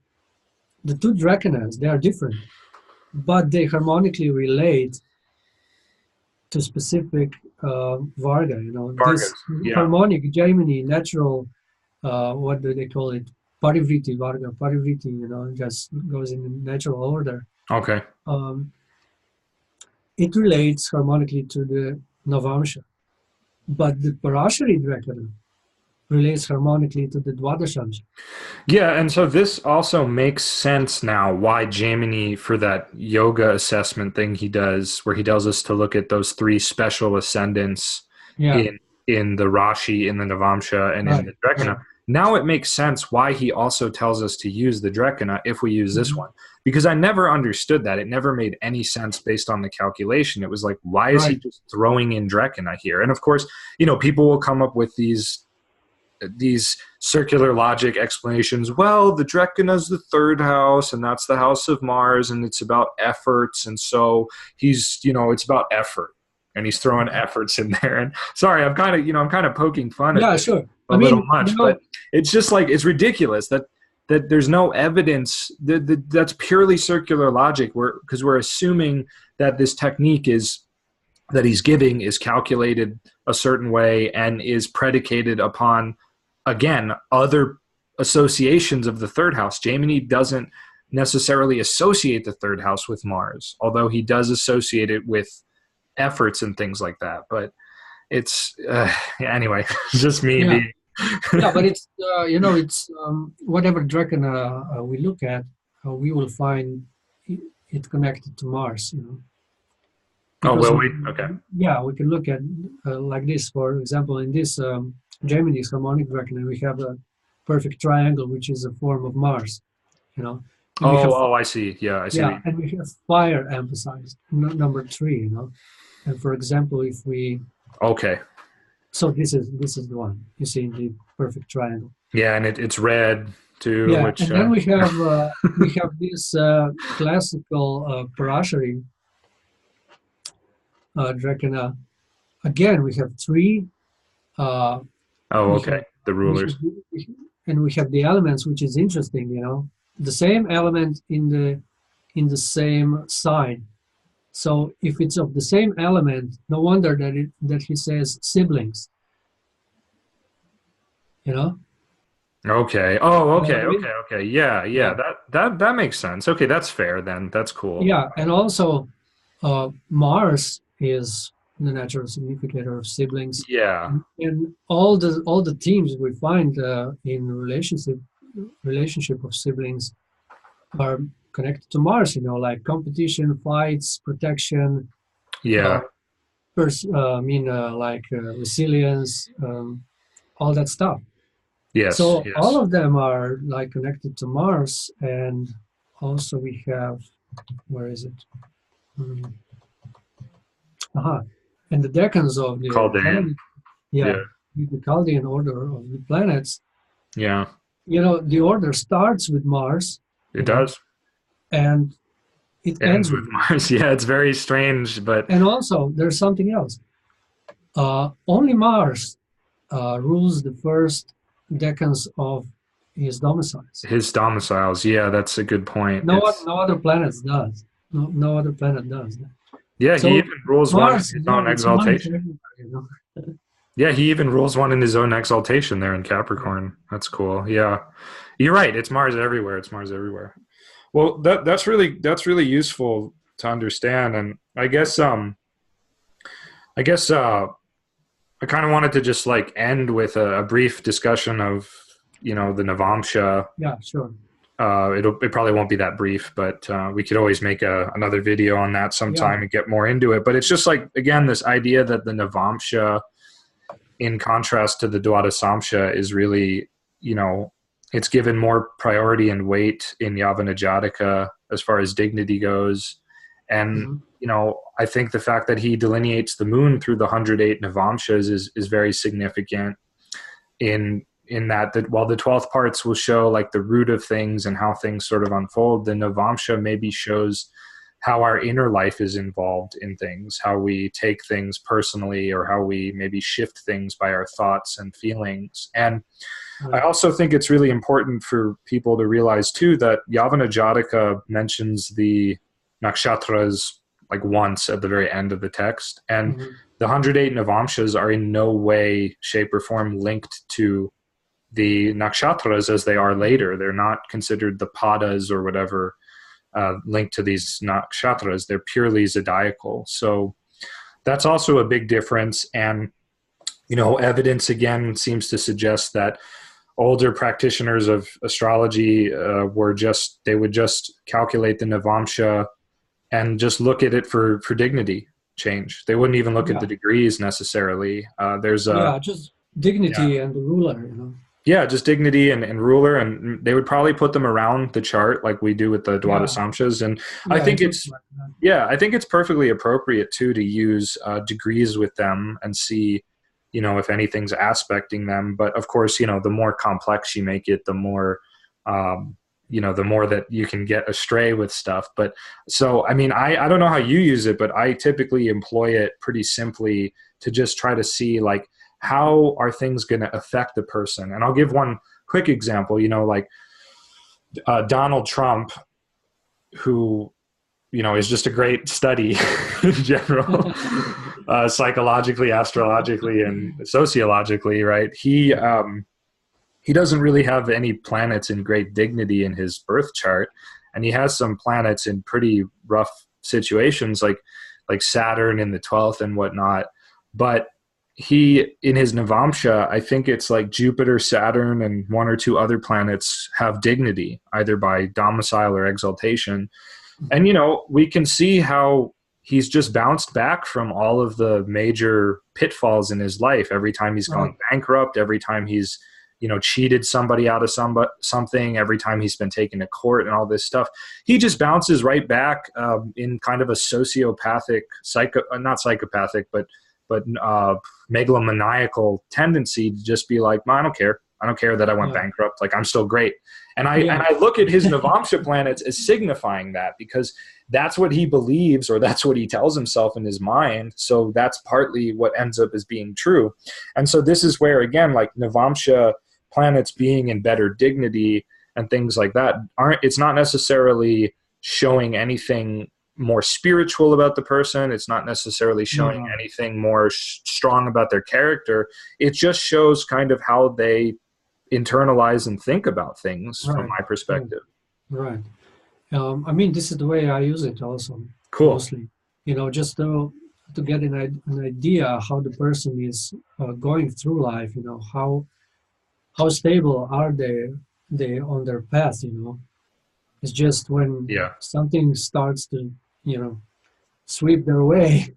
the two draconas, they are different, but they harmonically relate to specific Varga. This Vargas. Yeah. harmonic Gemini natural, what do they call it? Parivriti Varga, Parivriti, just goes in natural order. Okay. Um, it relates harmonically to the Navamsha, but the Parashari Drakana relates harmonically to the Dwadashamsha. Yeah, and so this also makes sense now why Gemini, for that yoga assessment thing he does, where he tells us to look at those three special ascendants Yeah, in the Rashi, in the Navamsha, and in right, the right. Drekana. Now it makes sense why he also tells us to use the Drekana if we use this Mhm. one. Because I never understood that. It never made any sense based on the calculation. It was like, why is he Right. just throwing in Drekana here? And of course, people will come up with these circular logic explanations. Well, the Drekana is the third house, and that's the house of Mars, and it's about efforts, and so it's about effort, and he's throwing efforts in there. And sorry, I'm kind of poking fun at Yeah, this sure. a I little mean, much, but it's just like it's ridiculous that there's no evidence that's purely circular logic. Because we're assuming that this technique that he's giving is calculated a certain way and is predicated upon, again, other associations of the third house. Gemini doesn't necessarily associate the third house with Mars, although he does associate it with efforts and things like that. But it's anyway, it's just me yeah, being. yeah, but it's it's whatever Drakana we look at, we will find it connected to Mars. Oh, Because will we? Okay. we can look at like this. For example, in this Gemini's harmonic Drakana, we have a perfect triangle, which is a form of Mars. And we have I see. Yeah, I see. yeah, and we have fire emphasized, number 3. And for example, if we Okay. so this is the one you see in the perfect triangle. Yeah, and it's red too, Yeah, which and then we have this classical Parashari Drakana. Again, we have 3. oh, We okay. have The we rulers. have and we have the elements, which is interesting. The same element in the same sign. So if it's of the same element, no wonder that he says siblings. You know, Okay. Oh, you know okay, what I mean? okay. Yeah, yeah. Yeah, That makes sense. Okay, that's fair then. That's cool. yeah, and also Mars is the natural significator of siblings, Yeah. and all the themes we find in relationship of siblings are connected to Mars. Like competition, fights, protection, uh, Yeah. resilience, all that stuff. Yes, So all yes. of them are like connected to Mars, and also we have, where is it? Mm, aha, and the decans of the Called in. yeah, Yeah. the Chaldean order of the planets. Yeah. The order starts with Mars, It does. and it Ends ends with with Mars. Mars. Yeah, it's very strange, but And also, there's something else. Only Mars rules the first decans of his domiciles. his domiciles, yeah, that's a good point. No other planets does. No other planet does. Yeah, he So even rules one in Mars, his own it's money for exaltation. everybody. Yeah, he even rules one in his own exaltation there in Yeah. Capricorn. That's cool. Yeah. You're right. It's Mars everywhere. It's Mars everywhere. Well, that's really useful to understand. And I guess I kind of wanted to just like end with a brief discussion of, the Navamsha. Yeah, sure. It probably won't be that brief, but we could always make another video on that Yeah. sometime and get more into it. But it's just like, again, this idea that the Navamsha, in contrast to the Dwadasamsha, is really, it's given more priority and weight in Yavana Jataka as far as dignity goes. And, Mhm. I think the fact that he delineates the moon through the 108 Navamshas is very significant in that while the 12th parts will show like the root of things and how things sort of unfold, the Navamsha maybe shows how our inner life is involved in things, how we take things personally, or how we maybe shift things by our thoughts and feelings. And I also think it's really important for people to realize too that Yavana Jataka mentions the nakshatras like once at the very end of the text, and Mm-hmm. the 108 Navamshas are in no way, shape, or form linked to the nakshatras as they are later. They're not considered the padas or whatever linked to these nakshatras. They're purely zodiacal. So that's also a big difference. And evidence again seems to suggest that older practitioners of astrology they would just calculate the Navamsha and just look at it for dignity change. They wouldn't even look at Yeah. the degrees necessarily. Just dignity and the ruler. Yeah, just dignity and ruler, and they would probably put them around the chart like we do with the Dwada Samshas. And I think it looks like that. I think it's perfectly appropriate too to use degrees with them and see, if anything's aspecting them. But of course, the more complex you make it, the more, the more that you can get astray with stuff. But so, I mean, I don't know how you use it, but I typically employ it pretty simply to just try to see like, how are things going to affect the person? And I'll give one quick example, like Donald Trump, who, is just a great study in general, psychologically, astrologically, and sociologically, right? He doesn't really have any planets in great dignity in his birth chart. And he has some planets in pretty rough situations, like Saturn in the 12th and whatnot. But he, in his Navamsha, I think it's like Jupiter, Saturn, and one or two other planets have dignity, either by domicile or exaltation. And, we can see how he's just bounced back from all of the major pitfalls in his life. Every time he's gone bankrupt, every time he's, cheated somebody out of something, every time he's been taken to court and all this stuff, he just bounces right back in kind of a sociopathic, not psychopathic, but megalomaniacal tendency to just be like, I don't care. I don't care that I went bankrupt. Like, I'm still great. And I look at his Navamsha planets as signifying that, because that's what he believes, or that's what he tells himself in his mind. So that's partly what ends up as being true. And so this is where, again, like Navamsha planets being in better dignity and things like that it's not necessarily showing anything more spiritual about the person. It's not necessarily showing anything more strong about their character. It just shows kind of how they internalize and think about things from my perspective. Right. I mean, this is the way I use it also. Cool. Mostly, just to get an idea how the person is going through life. How stable are they on their path. It's just when something starts to sweep their way.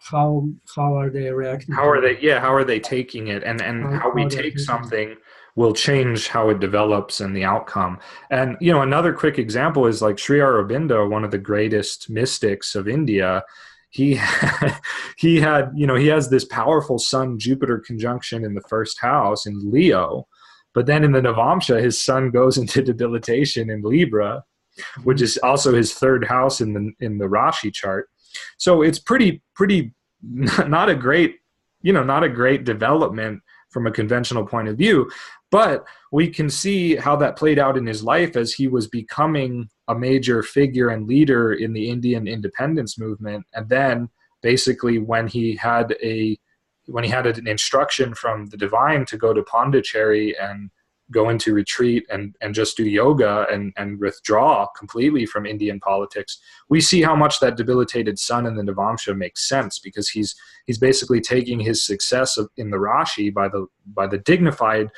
How are they reacting? How are they taking it? And how we take something will change how it develops and the outcome. And another quick example is like Sri Aurobindo, one of the greatest mystics of India. He has this powerful Sun Jupiter conjunction in the first house in Leo, but then in the Navamsha his Sun goes into debilitation in Libra, which is also his third house in the Rashi chart. So it's pretty not a great development from a conventional point of view, but we can see how that played out in his life as he was becoming a major figure and leader in the Indian independence movement. And then basically when he had an instruction from the divine to go to Pondicherry and go into retreat and just do yoga and withdraw completely from Indian politics, we see how much that debilitated Sun in the Navamsha makes sense, because he's basically taking his success in the Rashi by the dignified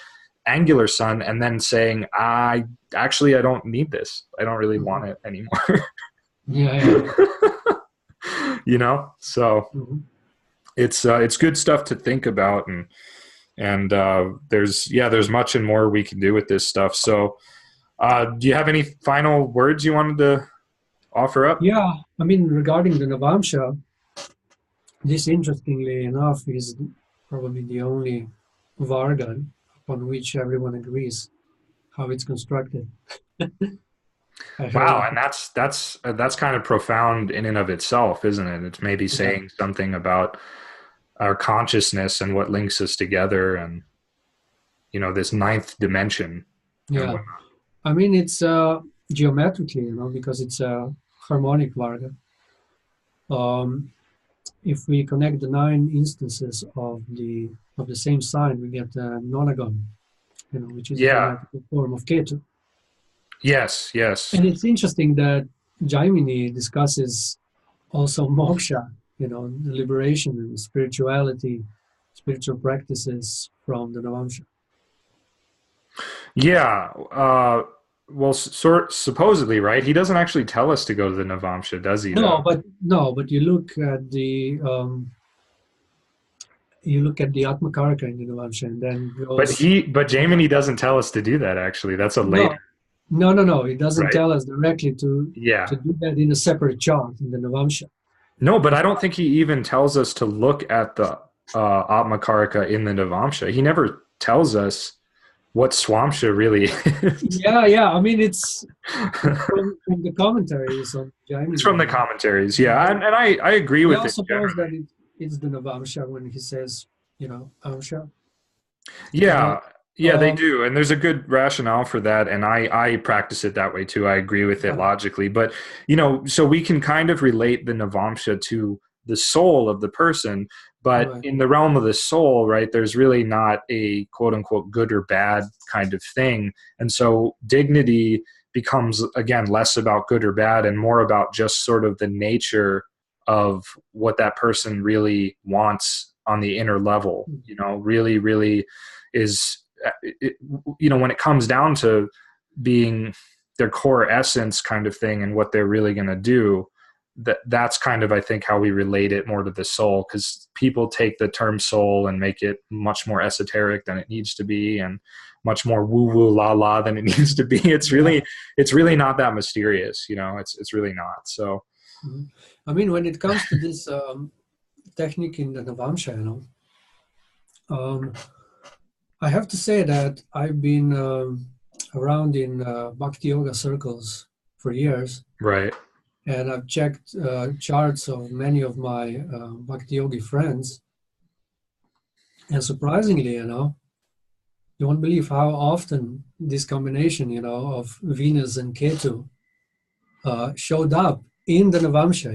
angular Sun and then saying, I don't need this. I don't really want it anymore. So it's good stuff to think about, and there's much and more we can do with this stuff. So do you have any final words you wanted to offer up? Yeah, I mean, regarding the Navamsha, this, interestingly enough, is probably the only Varga upon which everyone agrees how it's constructed. Wow, and that's kind of profound in and of itself, isn't it? It's maybe saying something about our consciousness and what links us together. And this ninth dimension and Yeah. whatnot. I mean, it's geometrically, because it's a harmonic Varga. Um, if we connect the 9 instances of the same sign, we get a nonagon, which is a Yeah. geometrical form of Ketu. Yes. Yes. And it's interesting that Jaimini discusses also moksha, the liberation and spirituality, spiritual practices from the Navamsha. Yeah. Well, supposedly, right? He doesn't actually tell us to go to the Navamsha, does he? Though. No, but you look at the Atmakaraka in the Navamsha, and then goes. But Jaimini doesn't tell us to do that. Actually, that's a later, No. It doesn't right? tell us directly to Yeah. do that in a separate chart in the Navamsha. No, but It's I don't think he even tells us to look at the Atmakarika in the Navamsha. He never tells us what Swamsha really is. yeah. I mean, it's from the commentaries on It's from Jaimini. the commentaries, yeah, and I agree He with it also knows generally. that it's the Navamsha when he says, Amsha. But Yeah, yeah, they um, do, and there's a good rationale for that, and I practice it that way too. I agree with it right, logically, but so we can kind of relate the Navamsha to the soul of the person, but right, in the realm of the soul, right, there's really not a quote unquote good or bad kind of thing, and so dignity becomes again less about good or bad and more about just sort of the nature of what that person really wants on the inner level, really, really is when it comes down to being their core essence kind of thing and what they're really going to do, that's kind of I think how we relate it more to the soul, because people take the term soul and make it much more esoteric than it needs to be and much more woo woo la la than it needs to be. yeah. It's really not that mysterious, it's really not. So Mhm. I mean, when it comes to this technique in the Navamsha, um, I have to say that I've been around in Bhakti Yoga circles for years, right. and I've checked charts of many of my Bhakti Yogi friends, and surprisingly, you won't believe how often this combination, of Venus and Ketu showed up in the Navamsha,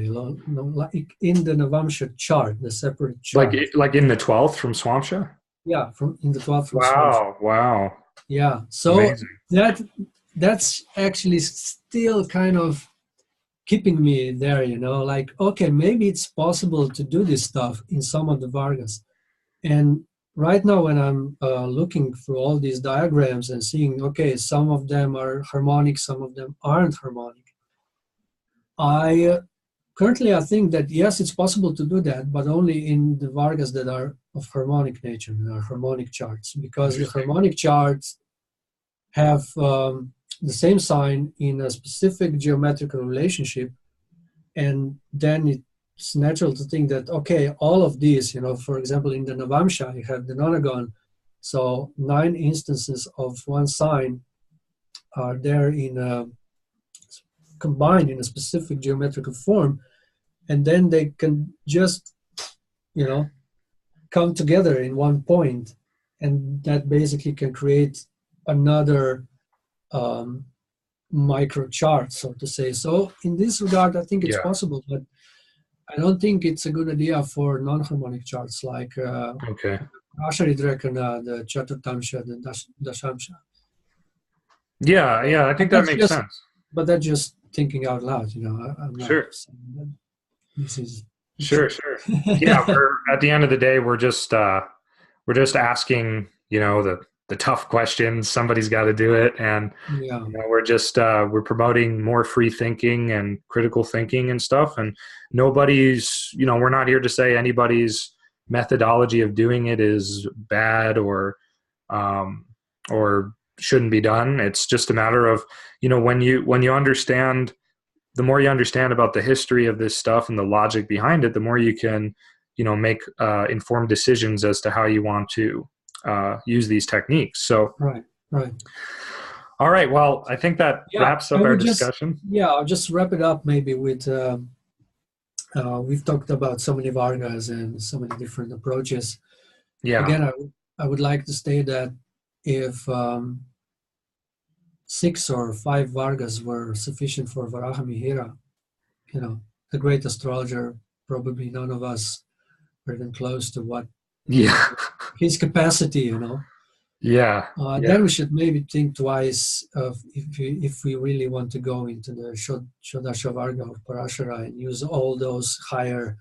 like in the Navamsha chart, the separate chart. Like in the 12th from Swamsha. Yeah, from in the 12th from Swamsha. Wow. Yeah, so Amazing. that that's actually still kind of keeping me there, like, okay, maybe it's possible to do this stuff in some of the Vargas. And right now, when I'm looking through all these diagrams and seeing, okay, some of them are harmonic, some of them aren't harmonic, I currently I think that yes, it's possible to do that, but only in the Vargas that are of harmonic nature, harmonic charts, because the Interesting. harmonic charts have the same sign in a specific geometrical relationship, and then it's natural to think that, okay, all of these, for example, in the Navamsha, you have the nonagon, so 9 instances of one sign are there combined in a specific geometrical form, and then they can just, you know, come together in one point, and that basically can create another micro chart, so to say. So in this regard, I think it's Yeah. possible, but I don't think it's a good idea for non-harmonic charts like Okay. Asharidrekana, the Chaturtamsha, the Dashamsha. Yeah. I But think that that's makes just, sense. but that's just thinking out loud. I'm not Sure. saying that this is the Sure. truth. Sure. Yeah. We're at the end of the day, we're just asking, the tough questions. Somebody's got to do it, and Yeah, we're promoting more free thinking and critical thinking and stuff. And we're not here to say anybody's methodology of doing it is bad um, or shouldn't be done. It's just a matter of, when you understand, the more you understand about the history of this stuff and the logic behind it, the more you can, make informed decisions as to how you want to use these techniques. So, right, right. all right. Well, I think that Yeah, wraps up our discussion. I'll just wrap it up maybe with we've talked about so many Vargas and so many different approaches. Yeah. Again, I would like to state that if 6 or 5 Vargas were sufficient for Varahamihira, the great astrologer, probably none of us are even close to what Yeah. his capacity, Yeah. Then we should maybe think twice of if we really want to go into the Shodasha Varga or Parashara and use all those higher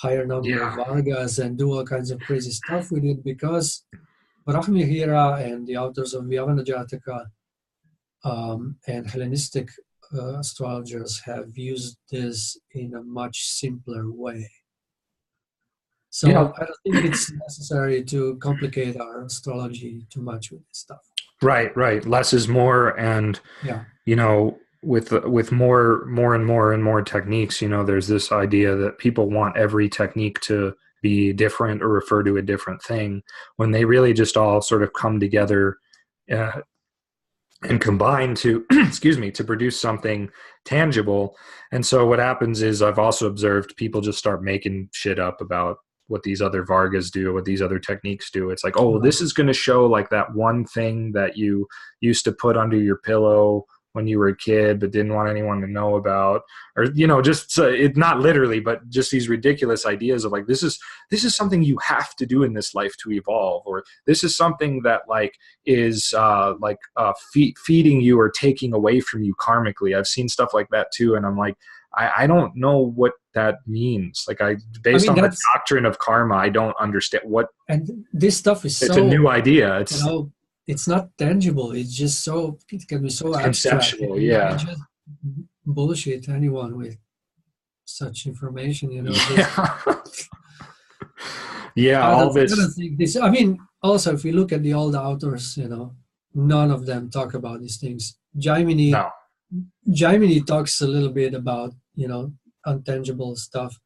number of Vargas and do all kinds of crazy stuff with it, because Varahamihira and the authors of Vyavana Jataka and Hellenistic astrologers have used this in a much simpler way. So I don't think it's necessary to complicate our astrology too much with this stuff. Right. Less is more, and with more and more techniques, there's this idea that people want every technique to be different or refer to a different thing, when they really just all sort of come together and combine to to produce something tangible. And so what happens is, I've also observed people just start making shit up about what these other Vargas do, what these other techniques do. It's like, oh, this is going to show like that one thing that you used to put under your pillow when you were a kid but didn't want anyone to know about, or just it's not literally, but just these ridiculous ideas of like, this is something you have to do in this life to evolve, or this is something that like is feeding you or taking away from you karmically. I've seen stuff like that too, and I'm like, I don't know what that means. Like, based on the doctrine of karma, I don't understand what. And this stuff is it's a new idea. It's it's not tangible. It's just it can be so conceptual. You just bullshit anyone with such information. All this. I mean, also, if you look at the old authors, none of them talk about these things. Jaimini talks a little bit about, untangible stuff.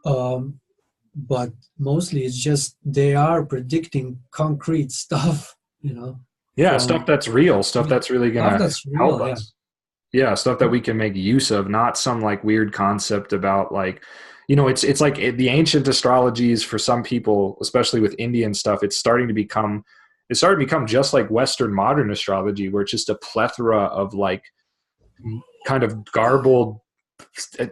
But mostly it's just they are predicting concrete stuff, stuff that's real, stuff that's really going to help us. Yeah, stuff that we can make use of, not some like weird concept about like, it's like the ancient astrologies for some people, especially with Indian stuff, it started to become just like Western modern astrology, where it's just a plethora of like kind of garbled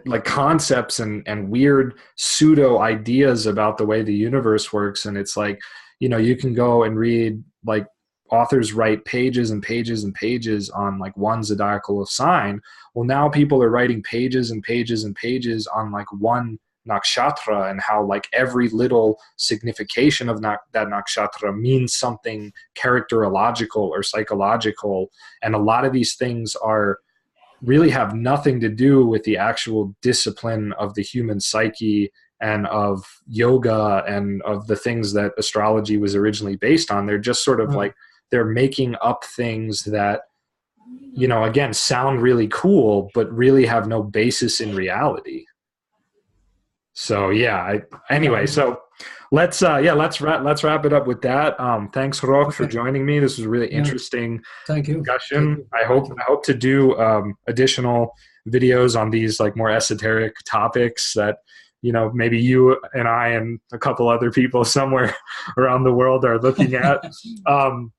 like concepts and weird pseudo ideas about the way the universe works. And it's like, you can go and read, like, authors write pages and pages and pages on like one zodiacal sign. Well, now people are writing pages and pages and pages on like one nakshatra, and how like every little signification of that nakshatra means something characterological or psychological. And a lot of these things really have nothing to do with the actual discipline of the human psyche and of yoga and of the things that astrology was originally based on. They're just sort of like, they're making up things that, again, sound really cool, but really have no basis in reality. So anyway, so let's wrap it up with that. Thanks, Rok, for joining me. This was a really interesting discussion. I hope to do additional videos on these like more esoteric topics that maybe you and I and a couple other people somewhere around the world are looking at. I'm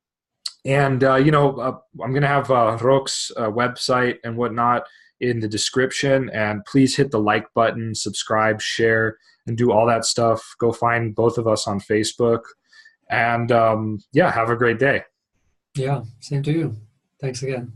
gonna have Rok's website and whatnot in the description, and please hit the like button, subscribe, share, and do all that stuff. Go find both of us on Facebook, and have a great day. Yeah, same to you. Thanks again.